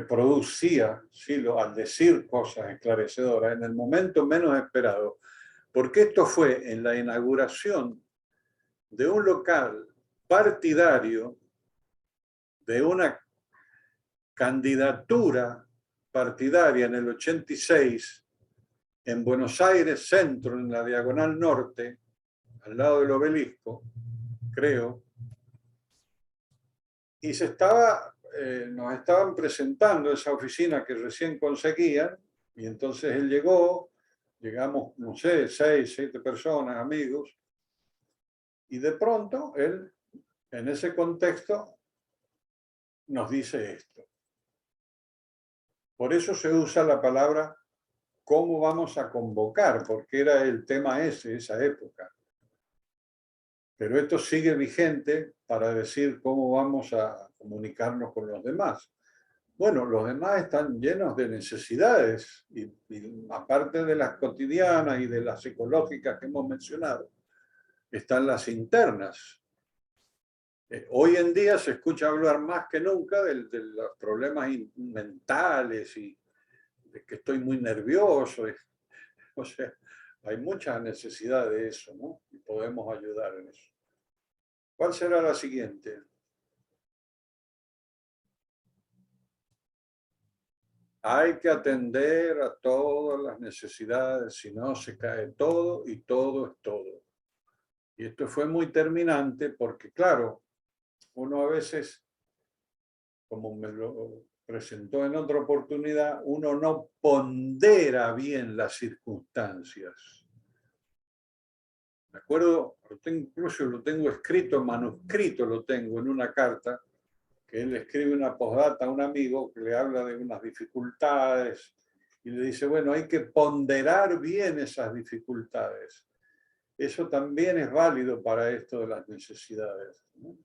producía Silo al decir cosas esclarecedoras en el momento menos esperado, porque esto fue en la inauguración de un local partidario, de una candidatura partidaria en el 86 en Buenos Aires Centro, en la Diagonal Norte, al lado del Obelisco, creo, y nos estaban presentando esa oficina que recién conseguían, y entonces él llegamos, no sé, 6, 7 personas, amigos, y de pronto él, en ese contexto, nos dice esto. Por eso se usa la palabra ¿cómo vamos a convocar? Porque era el tema esa época. Pero esto sigue vigente para decir cómo vamos a comunicarnos con los demás. Bueno, los demás están llenos de necesidades, y aparte de las cotidianas y de las psicológicas que hemos mencionado, están las internas. Hoy en día se escucha hablar más que nunca de los problemas mentales y de que estoy muy nervioso. O sea, hay mucha necesidad de eso, ¿no? Y podemos ayudar en eso. ¿Cuál será la siguiente? Hay que atender a todas las necesidades, si no se cae todo y todo es todo. Y esto fue muy terminante porque, claro, uno a veces, como me lo presentó en otra oportunidad, uno no pondera bien las circunstancias. Me acuerdo, incluso lo tengo escrito, manuscrito lo tengo en una carta, que él escribe una postdata a un amigo que le habla de unas dificultades y le dice, bueno, hay que ponderar bien esas dificultades. Eso también es válido para esto de las necesidades, ¿no?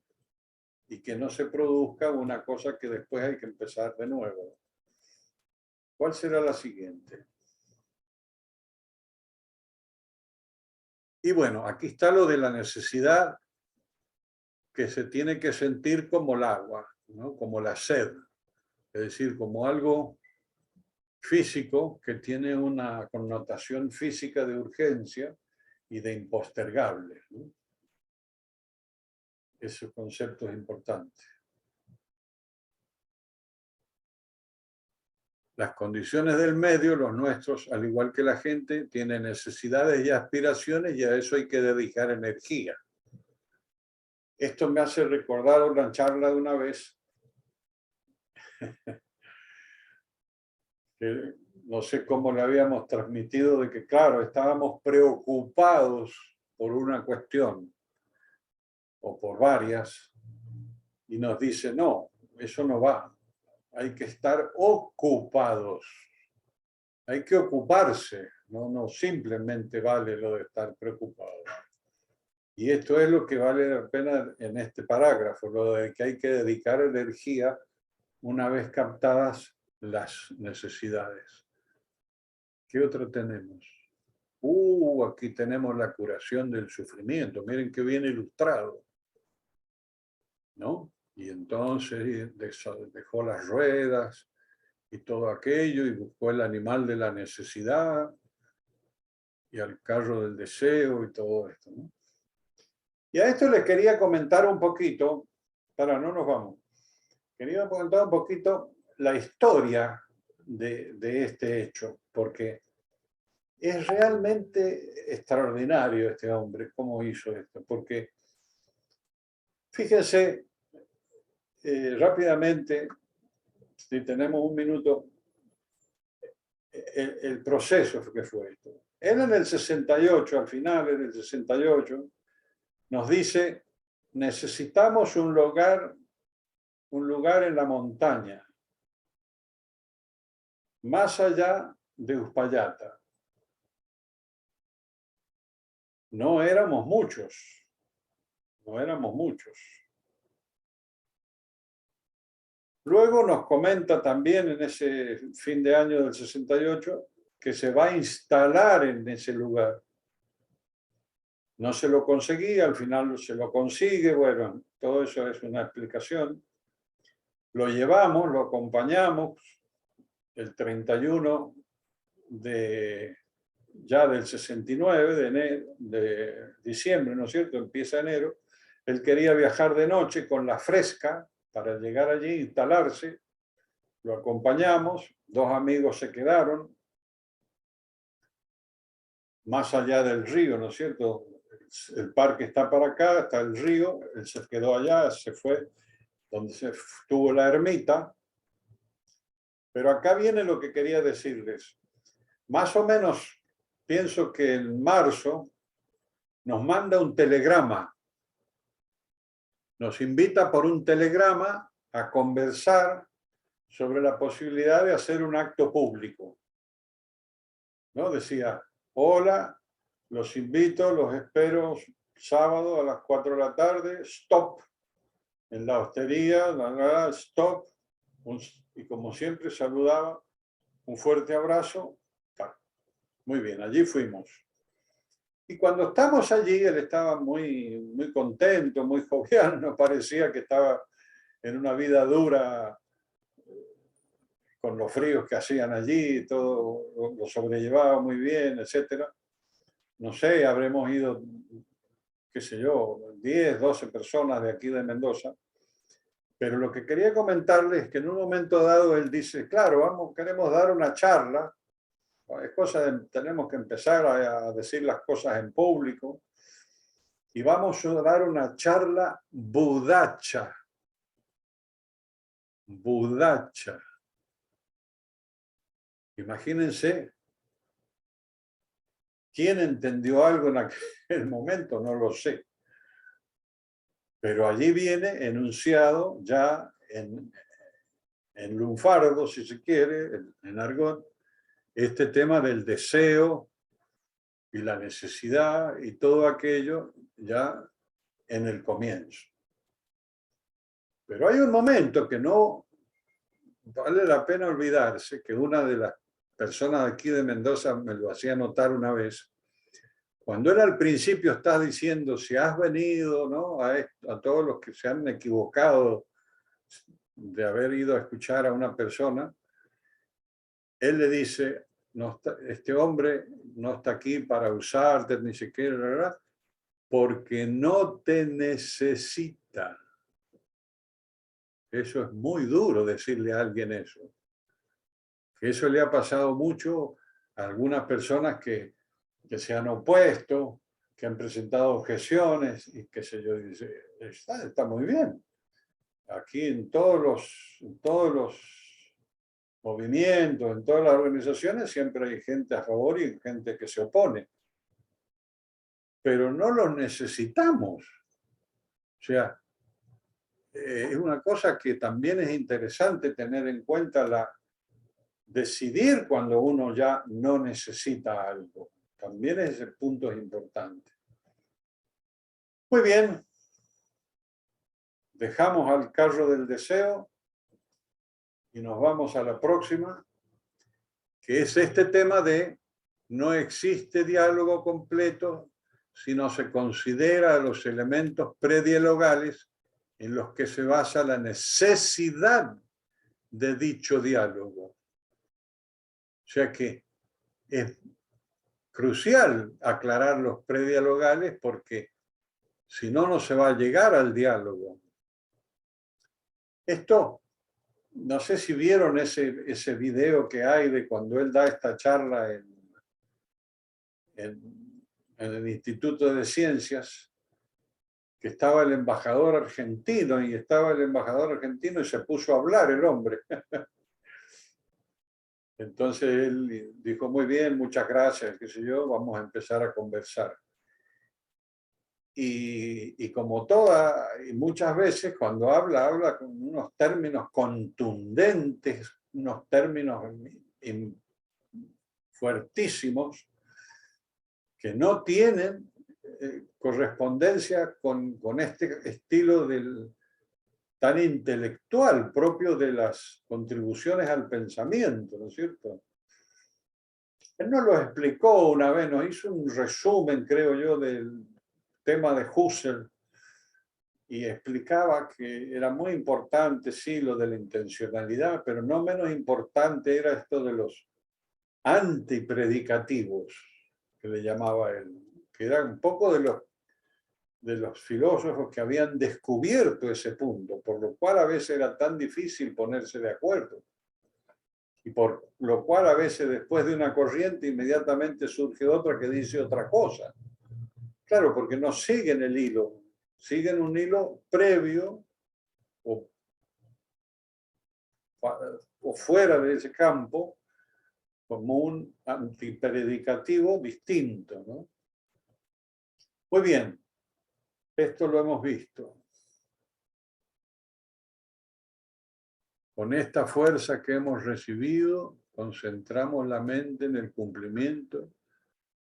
Y que no se produzca una cosa que después hay que empezar de nuevo. ¿Cuál será la siguiente? Y bueno, aquí está lo de la necesidad que se tiene que sentir como el agua, ¿no? Como la sed, es decir, como algo físico que tiene una connotación física de urgencia y de impostergable, ¿no? Ese concepto es importante. Las condiciones del medio, los nuestros, al igual que la gente, tienen necesidades y aspiraciones y a eso hay que dedicar energía. Esto me hace recordar una charla de una vez que no sé cómo le habíamos transmitido de que, claro, estábamos preocupados por una cuestión o por varias y nos dice, no, eso no va, hay que estar ocupados, hay que ocuparse, no simplemente vale lo de estar preocupado. Y esto es lo que vale la pena en este parágrafo, lo de que hay que dedicar energía una vez captadas las necesidades. ¿Qué otro tenemos? aquí tenemos la curación del sufrimiento, miren qué bien ilustrado, ¿no? Y entonces dejó las ruedas y todo aquello y buscó el animal de la necesidad y al carro del deseo y todo esto, ¿no? Y a esto les quería comentar un poquito, no nos vamos, quería comentar un poquito la historia de este hecho, porque es realmente extraordinario este hombre, cómo hizo esto, porque fíjense rápidamente, si tenemos un minuto, el proceso que fue esto. Él en el 68, al final en el 68, nos dice, necesitamos un lugar en la montaña, más allá de Uspallata. No éramos muchos. Luego nos comenta también en ese fin de año del 68 que se va a instalar en ese lugar. No se lo conseguía, al final se lo consigue, bueno, todo eso es una explicación. Lo llevamos, lo acompañamos el 31 ya del 69, de diciembre, ¿no es cierto? Empieza enero. Él quería viajar de noche con la fresca para llegar allí, instalarse. Lo acompañamos, 2 amigos se quedaron más allá del río, ¿no es cierto? El parque está para acá, está el río, él se quedó allá, se fue donde se tuvo la ermita. Pero acá viene lo que quería decirles. Más o menos, pienso que en marzo nos manda un telegrama. Nos invita por un telegrama a conversar sobre la posibilidad de hacer un acto público. ¿No? Decía, hola, los invito, los espero sábado a las 4 de la tarde, stop, en la hostería, stop, y como siempre saludaba, un fuerte abrazo. Muy bien, allí fuimos. Y cuando estamos allí, él estaba muy, muy contento, muy jovial, nos parecía que estaba en una vida dura, con los fríos que hacían allí, todo lo sobrellevaba muy bien, etc. No sé, habremos ido, qué sé yo, 10, 12 personas de aquí de Mendoza. Pero lo que quería comentarles es que en un momento dado él dice, claro, queremos dar una charla. Es tenemos que empezar a decir las cosas en público y vamos a dar una charla budacha. Budacha. Imagínense, ¿quién entendió algo en aquel momento? No lo sé. Pero allí viene enunciado ya en lunfardo, si se quiere, en argot, este tema del deseo y la necesidad y todo aquello ya en el comienzo. Pero hay un momento que no vale la pena olvidarse, que una de las personas aquí de Mendoza me lo hacía notar una vez. Cuando él al principio está diciendo, si has venido, ¿no?, a todos los que se han equivocado de haber ido a escuchar a una persona, él le dice, no está, este hombre no está aquí para usarte, ni siquiera, ¿verdad?, porque no te necesita. Eso es muy duro decirle a alguien eso. Eso le ha pasado mucho a algunas personas que se han opuesto, que han presentado objeciones y qué sé yo, dice, está muy bien. Aquí en todos los movimientos, en todas las organizaciones, siempre hay gente a favor y gente que se opone. Pero no los necesitamos. O sea, es una cosa que también es interesante tener en cuenta, decidir cuando uno ya no necesita algo. También ese punto es importante. Muy bien. Dejamos al carro del deseo y nos vamos a la próxima, que es este tema de no existe diálogo completo si no se considera los elementos predialogales en los que se basa la necesidad de dicho diálogo. O sea que es crucial aclarar los predialogales porque si no, no se va a llegar al diálogo. Esto, no sé si vieron ese video que hay de cuando él da esta charla en el Instituto de Ciencias, que estaba el embajador argentino y se puso a hablar el hombre. Entonces él dijo, muy bien, muchas gracias, qué sé yo, vamos a empezar a conversar. Y como y muchas veces cuando habla con unos términos contundentes, unos términos fuertísimos, que no tienen correspondencia con este estilo tan intelectual propio de las contribuciones al pensamiento, ¿no es cierto? Él nos lo explicó una vez, nos hizo un resumen, creo yo, del tema de Husserl, y explicaba que era muy importante, sí, lo de la intencionalidad, pero no menos importante era esto de los antipredicativos, que le llamaba él, que era un poco de los filósofos que habían descubierto ese punto, por lo cual a veces era tan difícil ponerse de acuerdo. Y por lo cual a veces después de una corriente inmediatamente surge otra que dice otra cosa. Claro, porque no siguen el hilo, siguen un hilo previo o fuera de ese campo como un antipredicativo distinto, ¿no? Muy bien, esto lo hemos visto. Con esta fuerza que hemos recibido, concentramos la mente en el cumplimiento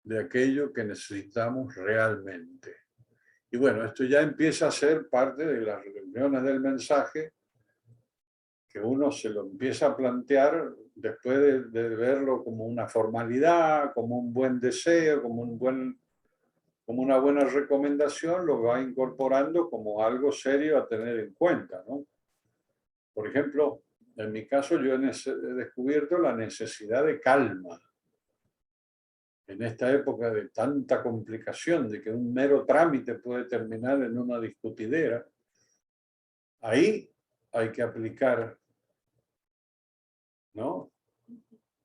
de aquello que necesitamos realmente. Y bueno, esto ya empieza a ser parte de las reuniones del mensaje, que uno se lo empieza a plantear después de verlo como una formalidad, como un buen deseo, como una buena recomendación, lo va incorporando como algo serio a tener en cuenta, ¿no? Por ejemplo, en mi caso yo he descubierto la necesidad de calma. En esta época de tanta complicación, de que un mero trámite puede terminar en una discutidera, ahí hay que aplicar, ¿no?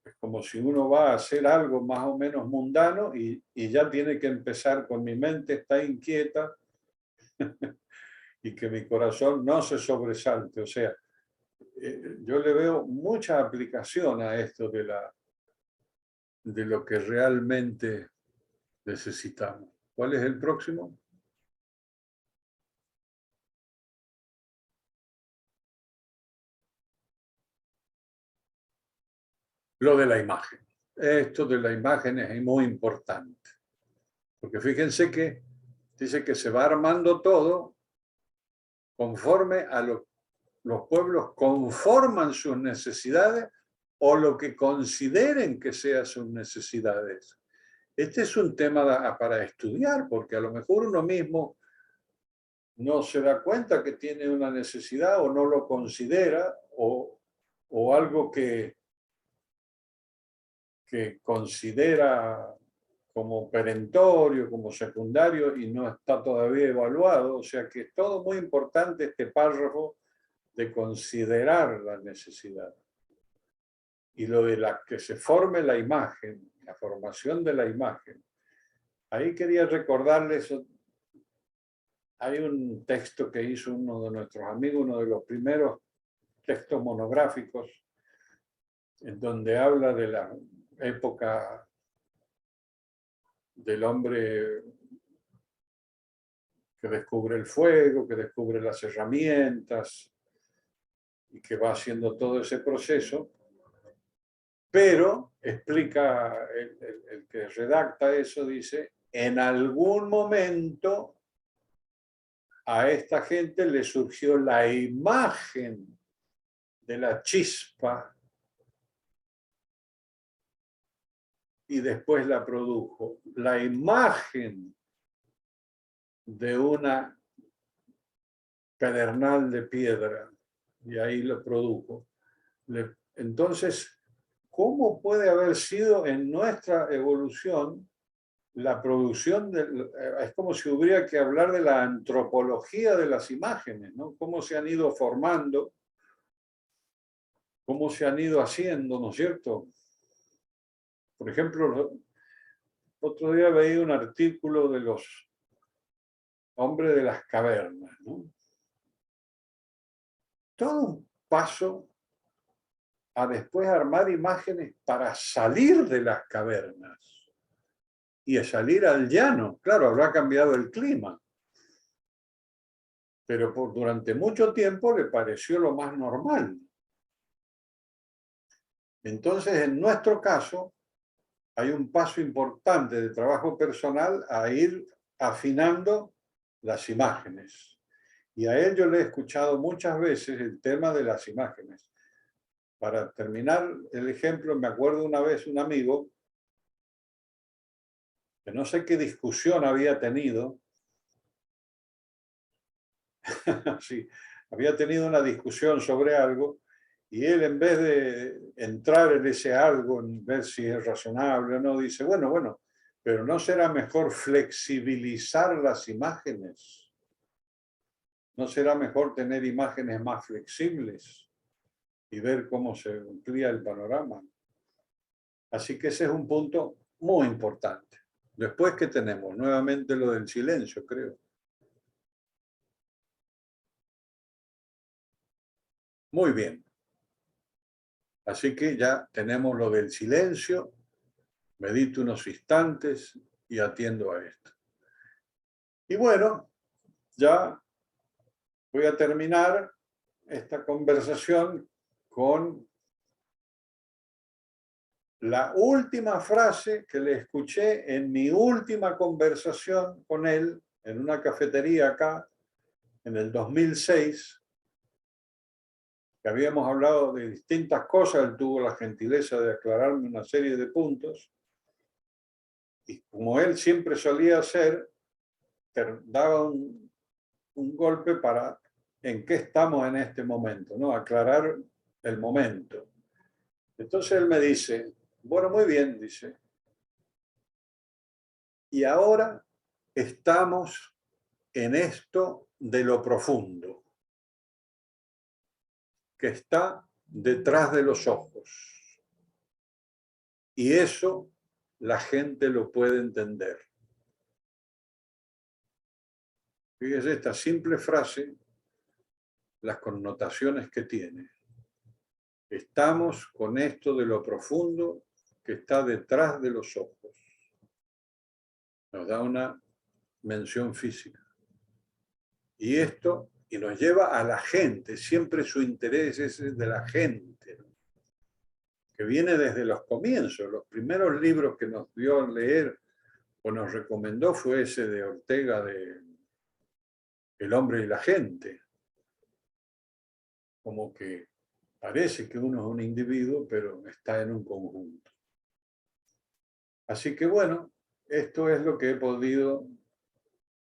Es como si uno va a hacer algo más o menos mundano y ya tiene que empezar con mi mente está inquieta y que mi corazón no se sobresalte. O sea, yo le veo mucha aplicación a esto de lo que realmente necesitamos. ¿Cuál es el próximo? Lo de la imagen. Esto de la imagen es muy importante. Porque fíjense que dice que se va armando todo conforme a los pueblos conforman sus necesidades o lo que consideren que sean sus necesidades. Este es un tema para estudiar, porque a lo mejor uno mismo no se da cuenta que tiene una necesidad o no lo considera, o algo que considera como perentorio, como secundario y no está todavía evaluado. O sea que es todo muy importante este párrafo de considerar la necesidad. Y lo de que se forme la imagen, la formación de la imagen. Ahí quería recordarles, hay un texto que hizo uno de nuestros amigos, uno de los primeros textos monográficos, en donde habla de la época del hombre que descubre el fuego, que descubre las herramientas y que va haciendo todo ese proceso, pero explica, el que redacta eso dice, en algún momento a esta gente le surgió la imagen de la chispa y después la produjo. La imagen de una pedernal de piedra, y ahí lo produjo. Entonces, ¿cómo puede haber sido en nuestra evolución la producción? Es como si hubiera que hablar de la antropología de las imágenes, ¿no? Cómo se han ido formando, cómo se han ido haciendo, ¿no es cierto? Por ejemplo, otro día veía un artículo de los hombres de las cavernas, ¿no? Todo un paso a después armar imágenes para salir de las cavernas y a salir al llano. Claro, habrá cambiado el clima, pero durante mucho tiempo le pareció lo más normal. Entonces, en nuestro caso, hay un paso importante de trabajo personal a ir afinando las imágenes. Y a él yo le he escuchado muchas veces el tema de las imágenes. Para terminar el ejemplo, me acuerdo una vez un amigo que no sé qué discusión había tenido. Sí, había tenido una discusión sobre algo y él, en vez de entrar en ese algo, en ver si es razonable o no, dice, bueno, pero ¿no será mejor flexibilizar las imágenes? ¿No será mejor tener imágenes más flexibles y ver cómo se amplía el panorama? Así que ese es un punto muy importante. Después, ¿qué tenemos? Nuevamente lo del silencio, creo. Muy bien. Así que ya tenemos lo del silencio, medito unos instantes y atiendo a esto. Y bueno, ya voy a terminar esta conversación con la última frase que le escuché en mi última conversación con él en una cafetería acá en el 2006, que habíamos hablado de distintas cosas. Él tuvo la gentileza de aclararme una serie de puntos y, como él siempre solía hacer, daba un golpe para en qué estamos en este momento, ¿no? Aclarar el momento. Entonces él me dice, bueno, muy bien, dice, y ahora estamos en esto de lo profundo, que está detrás de los ojos. Y eso la gente lo puede entender. Fíjese esta simple frase, las connotaciones que tiene. Estamos con esto de lo profundo que está detrás de los ojos. Nos da una mención física. Y esto, y nos lleva a la gente, siempre su interés es de la gente, ¿no? Que viene desde los comienzos. Los primeros libros que nos dio a leer o nos recomendó fue ese de Ortega, de El hombre y la gente. Como que parece que uno es un individuo, pero está en un conjunto. Así que bueno, esto es lo que he podido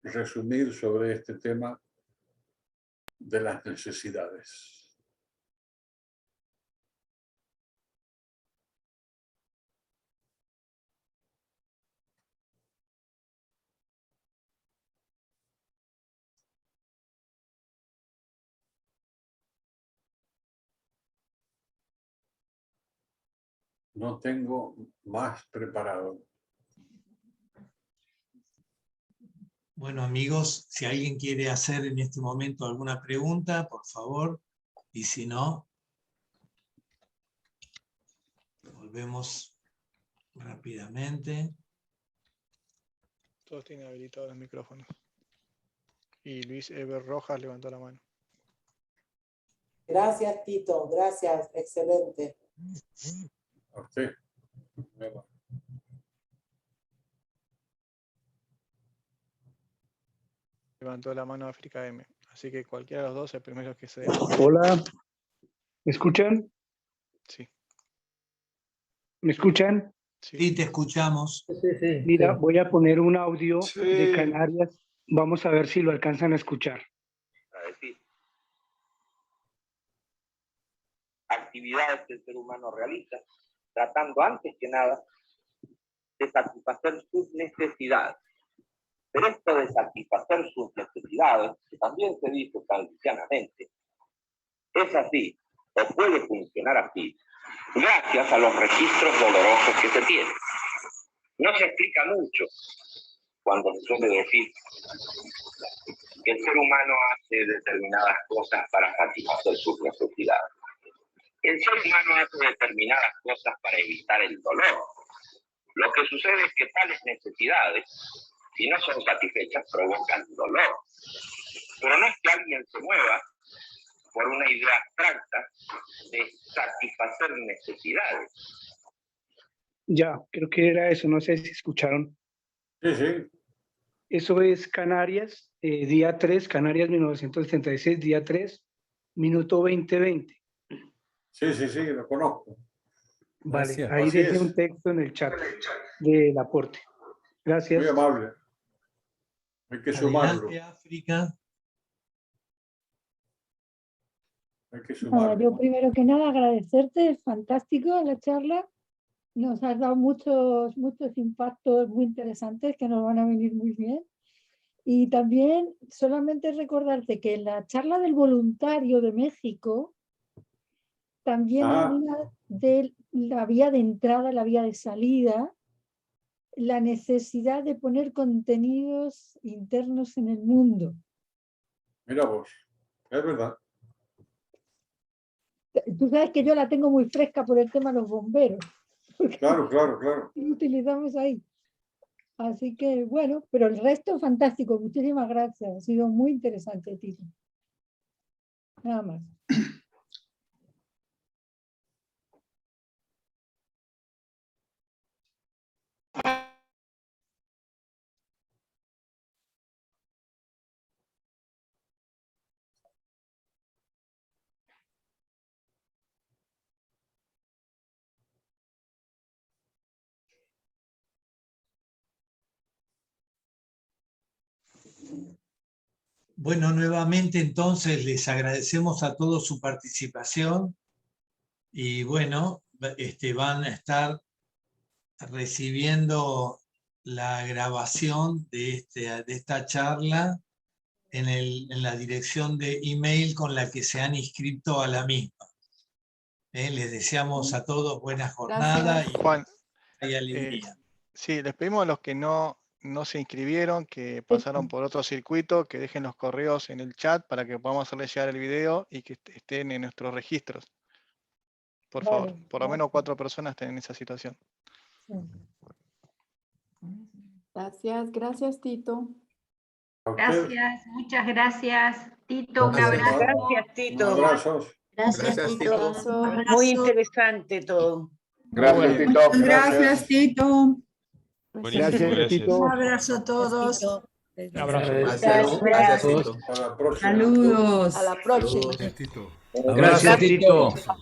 resumir sobre este tema de las necesidades. No tengo más preparado. Bueno, amigos, si alguien quiere hacer en este momento alguna pregunta, por favor, y si no, volvemos rápidamente. Todos tienen habilitados los micrófonos. Y Luis Eber Rojas levantó la mano. Gracias, Tito. Gracias. Excelente. A usted. Levantó la mano África M. Así que cualquiera de los dos, el primero que se... Hola, ¿me escuchan? Sí. ¿Me escuchan? Sí, te escuchamos. Mira, voy a poner un audio Sí. de Canarias. Vamos a ver si lo alcanzan a escuchar. A decir, actividades que el ser humano realiza, tratando antes que nada de satisfacer sus necesidades. Pero esto de satisfacer sus necesidades, que también se dice tradicionalmente, es así, o puede funcionar así, gracias a los registros dolorosos que se tienen. No se explica mucho cuando se suele decir que el ser humano hace determinadas cosas para satisfacer sus necesidades. El ser humano hace determinadas cosas para evitar el dolor. Lo que sucede es que tales necesidades, si no son satisfechas, provocan dolor. Pero no es que alguien se mueva por una idea abstracta de satisfacer necesidades. Ya, creo que era eso, no sé si escucharon. Sí, sí. Eso es Canarias, día 3, Canarias 1976, día 3, minuto 20:20. Sí, sí, sí, lo conozco. Vale, Gracias. ahí Así dejé es. un texto en el chat del aporte. Gracias. Muy amable. Hay que sumarlo. Adelante, África. Hay que Nada, sumarlo. yo primero que nada agradecerte, es fantástico la charla. Nos has dado muchos impactos muy interesantes que nos van a venir muy bien. Y también solamente recordarte que en la charla del voluntario de México también habla de la vía de entrada, la vía de salida, la necesidad de poner contenidos internos en el mundo. Mira vos, es verdad. Tú sabes que yo la tengo muy fresca por el tema de los bomberos. Claro, claro, claro. Lo utilizamos ahí. Así que bueno, pero el resto fantástico. Muchísimas gracias. Ha sido muy interesante, Tito. Nada más. Bueno, nuevamente entonces les agradecemos a todos su participación y bueno, van a estar recibiendo la grabación de esta charla en la dirección de email con la que se han inscrito a la misma. Les deseamos a todos buena jornada Juan, y alegría. sí, les pedimos a los que no se inscribieron, que pasaron por otro circuito, que dejen los correos en el chat para que podamos hacerles llegar el video y que estén en nuestros registros. Por favor, Vale, por lo menos 4 personas estén en esa situación. Gracias, Tito. A usted, Gracias, muchas gracias. Tito, un Gracias. abrazo. Gracias, Tito. abrazos. Gracias, Gracias, Tito. Abrazo. Un abrazo. Muy interesante todo. Gracias, Tito. Gracias, Tito. Gracias, Tito. Un abrazo a todos. Un abrazo. Gracias. Gracias, Tito. Hasta la próxima. Saludos. A la próxima. Gracias, Tito. Gracias, Tito. Gracias.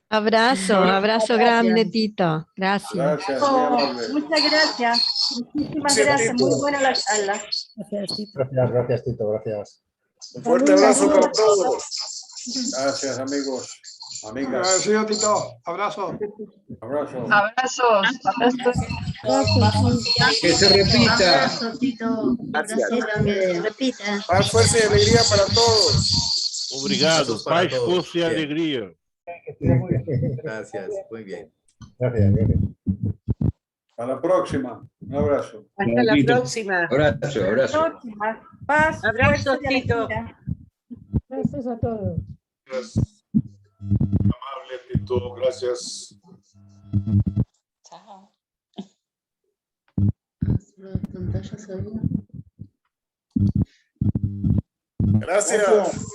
Gracias. Abrazo grande, Tito. Gracias. Gracias, muy amable. Muchas gracias. Muchísimas gracias. Muy buena la charla. Gracias, Tito, gracias. Un fuerte abrazo para todos. Gracias, amigos. Amigas. Agradecido, Tito. Abrazo. Abrazo. Abrazos. Que se repita. Abrazo, Tito. Gracias. Que se repita. Paz, fuerza y alegría para todos. Obrigado. Paz, força e alegria. Gracias, muy bien. Gracias. Hasta la próxima. Un abrazo. Hasta la próxima. Abrazo. Paz, Abrazo, fuerza y Tito. alegría. Gracias a todos. Amable, Tito. Gracias. Chao. Gracias.